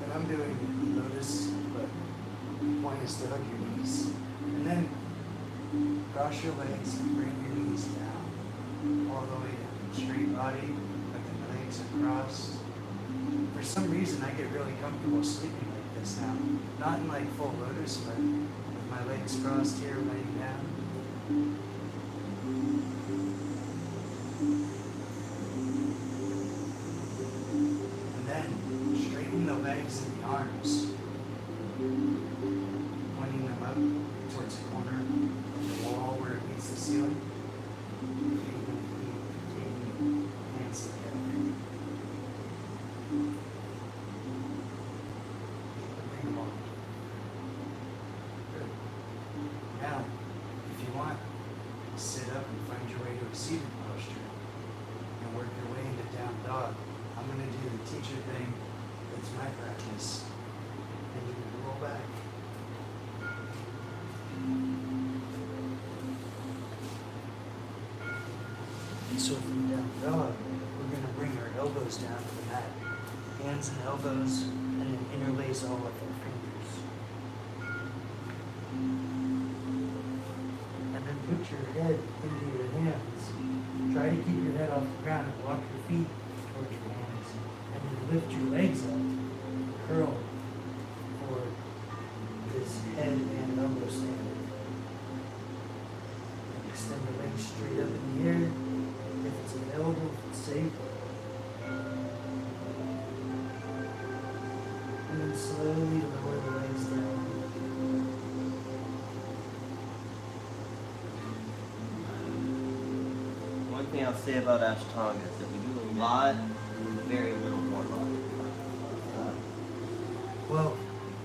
And I'm doing lotus, but the point is to hug your knees. And then cross your legs and bring your knees down. All the way down. Straight body, but the legs are crossed. For some reason, I get really comfortable sleeping like this now. Not in like full lotus, but with my legs crossed here, laying down. And then straighten the legs and the arms, pointing them up towards the corner of the wall where it meets the ceiling. Hands together. Bring them on. Good. Now, if you want, sit up and find your way to a seated posture and work your way into down dog. I'm going to do the teacher thing. That's my practice. And you can roll back. So from down dog, we're going to bring our elbows down to the mat. Hands and elbows, and then interlace all of our fingers. And then put your head into your hands. Try to keep your head off the ground and walk your feet towards your hands. And then lift your legs up. Curl for this head and elbow stand. And extend the legs straight up in the air. If it's available, if it's safe. And then slowly lower the legs down. One thing I'll say about Ashtanga is that we do a lot with very little warm-up. Well,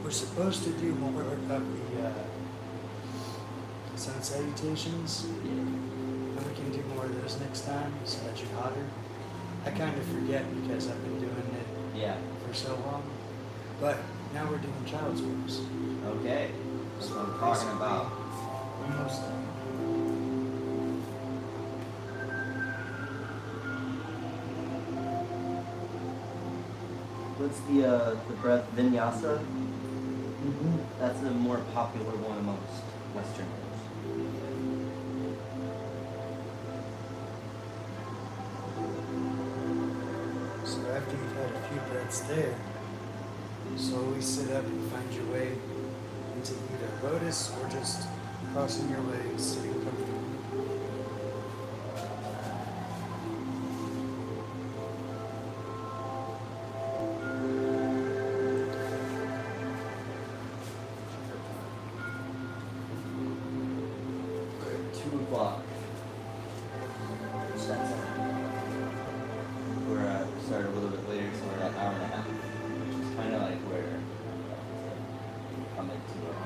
we're supposed to do more of the sun salutations. And we can do more of those next time so that you're hotter. I kind of forget because I've been doing it Yeah. for so long. But now we're doing child's pose. Okay. That's what I'm talking about. Almost done. What's the breath vinyasa? That's a more popular one amongst Westerners. So after you've had a few breaths there, slowly sit up and find your way into either lotus or just crossing your legs, sitting comfortably. We're at 2 o'clock. We started a little bit later, so we're at an hour and a half, which is kind of like where we come into our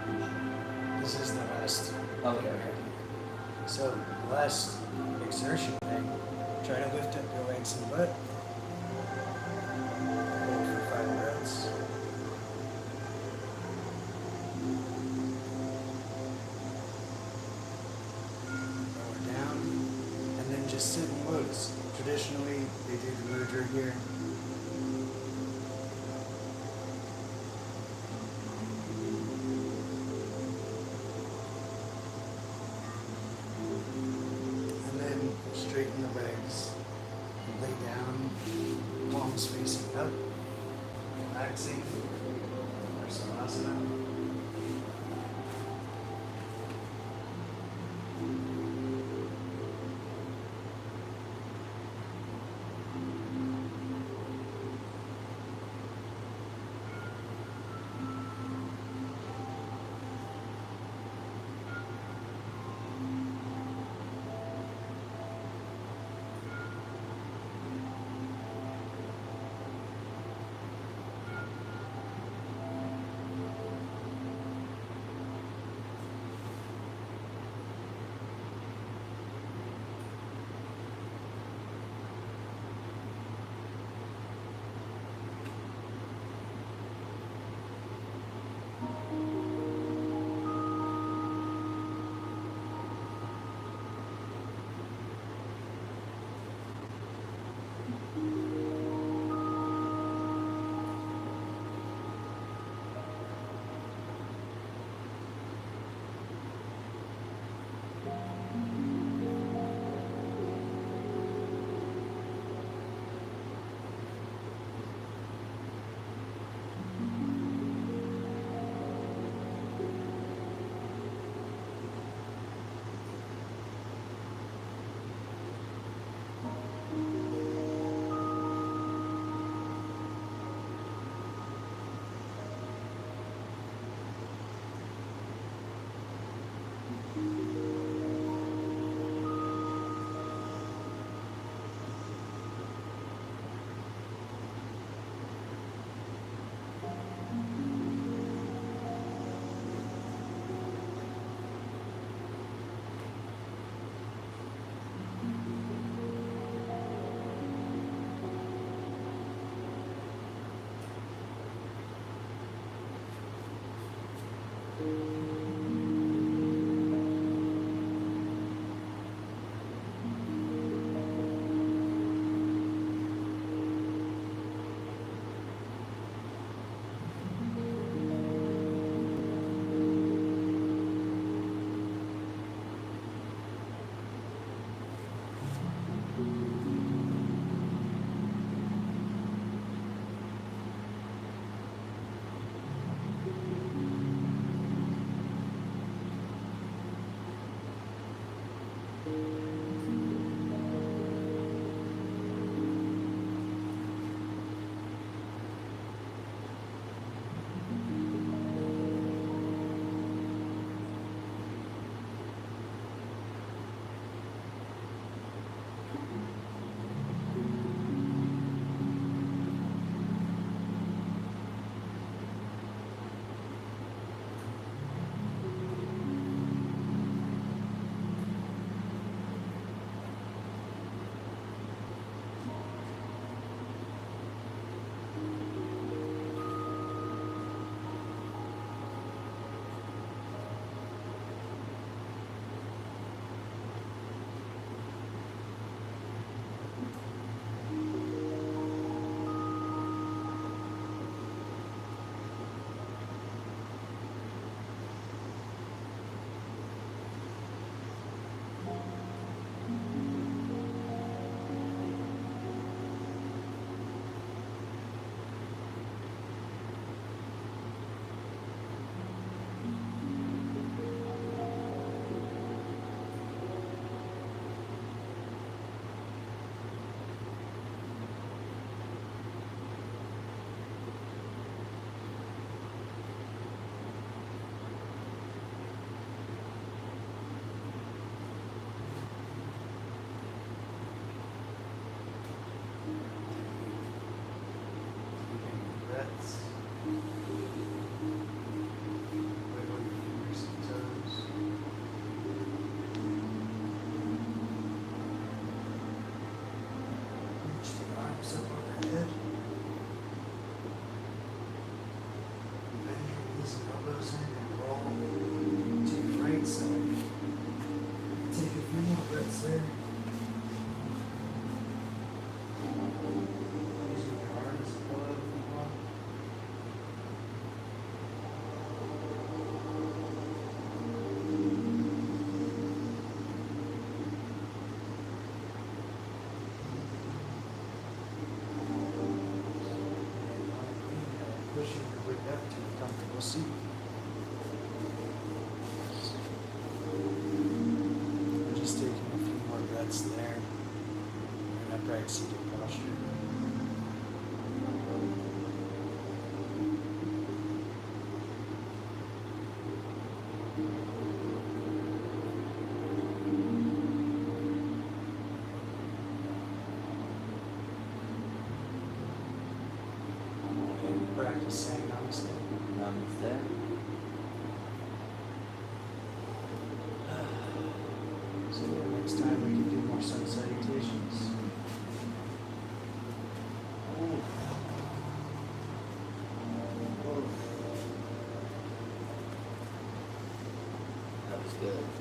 conclusion. This is the last. Okay. So, the last exertion thing, try to lift up your legs and butt. Hold for 5 breaths. Lower down, and then just sit in lotus. Traditionally, they do the mudra here. And then straighten the legs. Lay down, palms facing up, relaxing. Varsavasana. breaths there. Using your arm as a pillow if you want. Pushing your weight up to a comfortable seat. And just taking a few more breaths there. An upright seated posture. And practice saying namaste. Namaste. So next time we can do more sun salutations. That was good.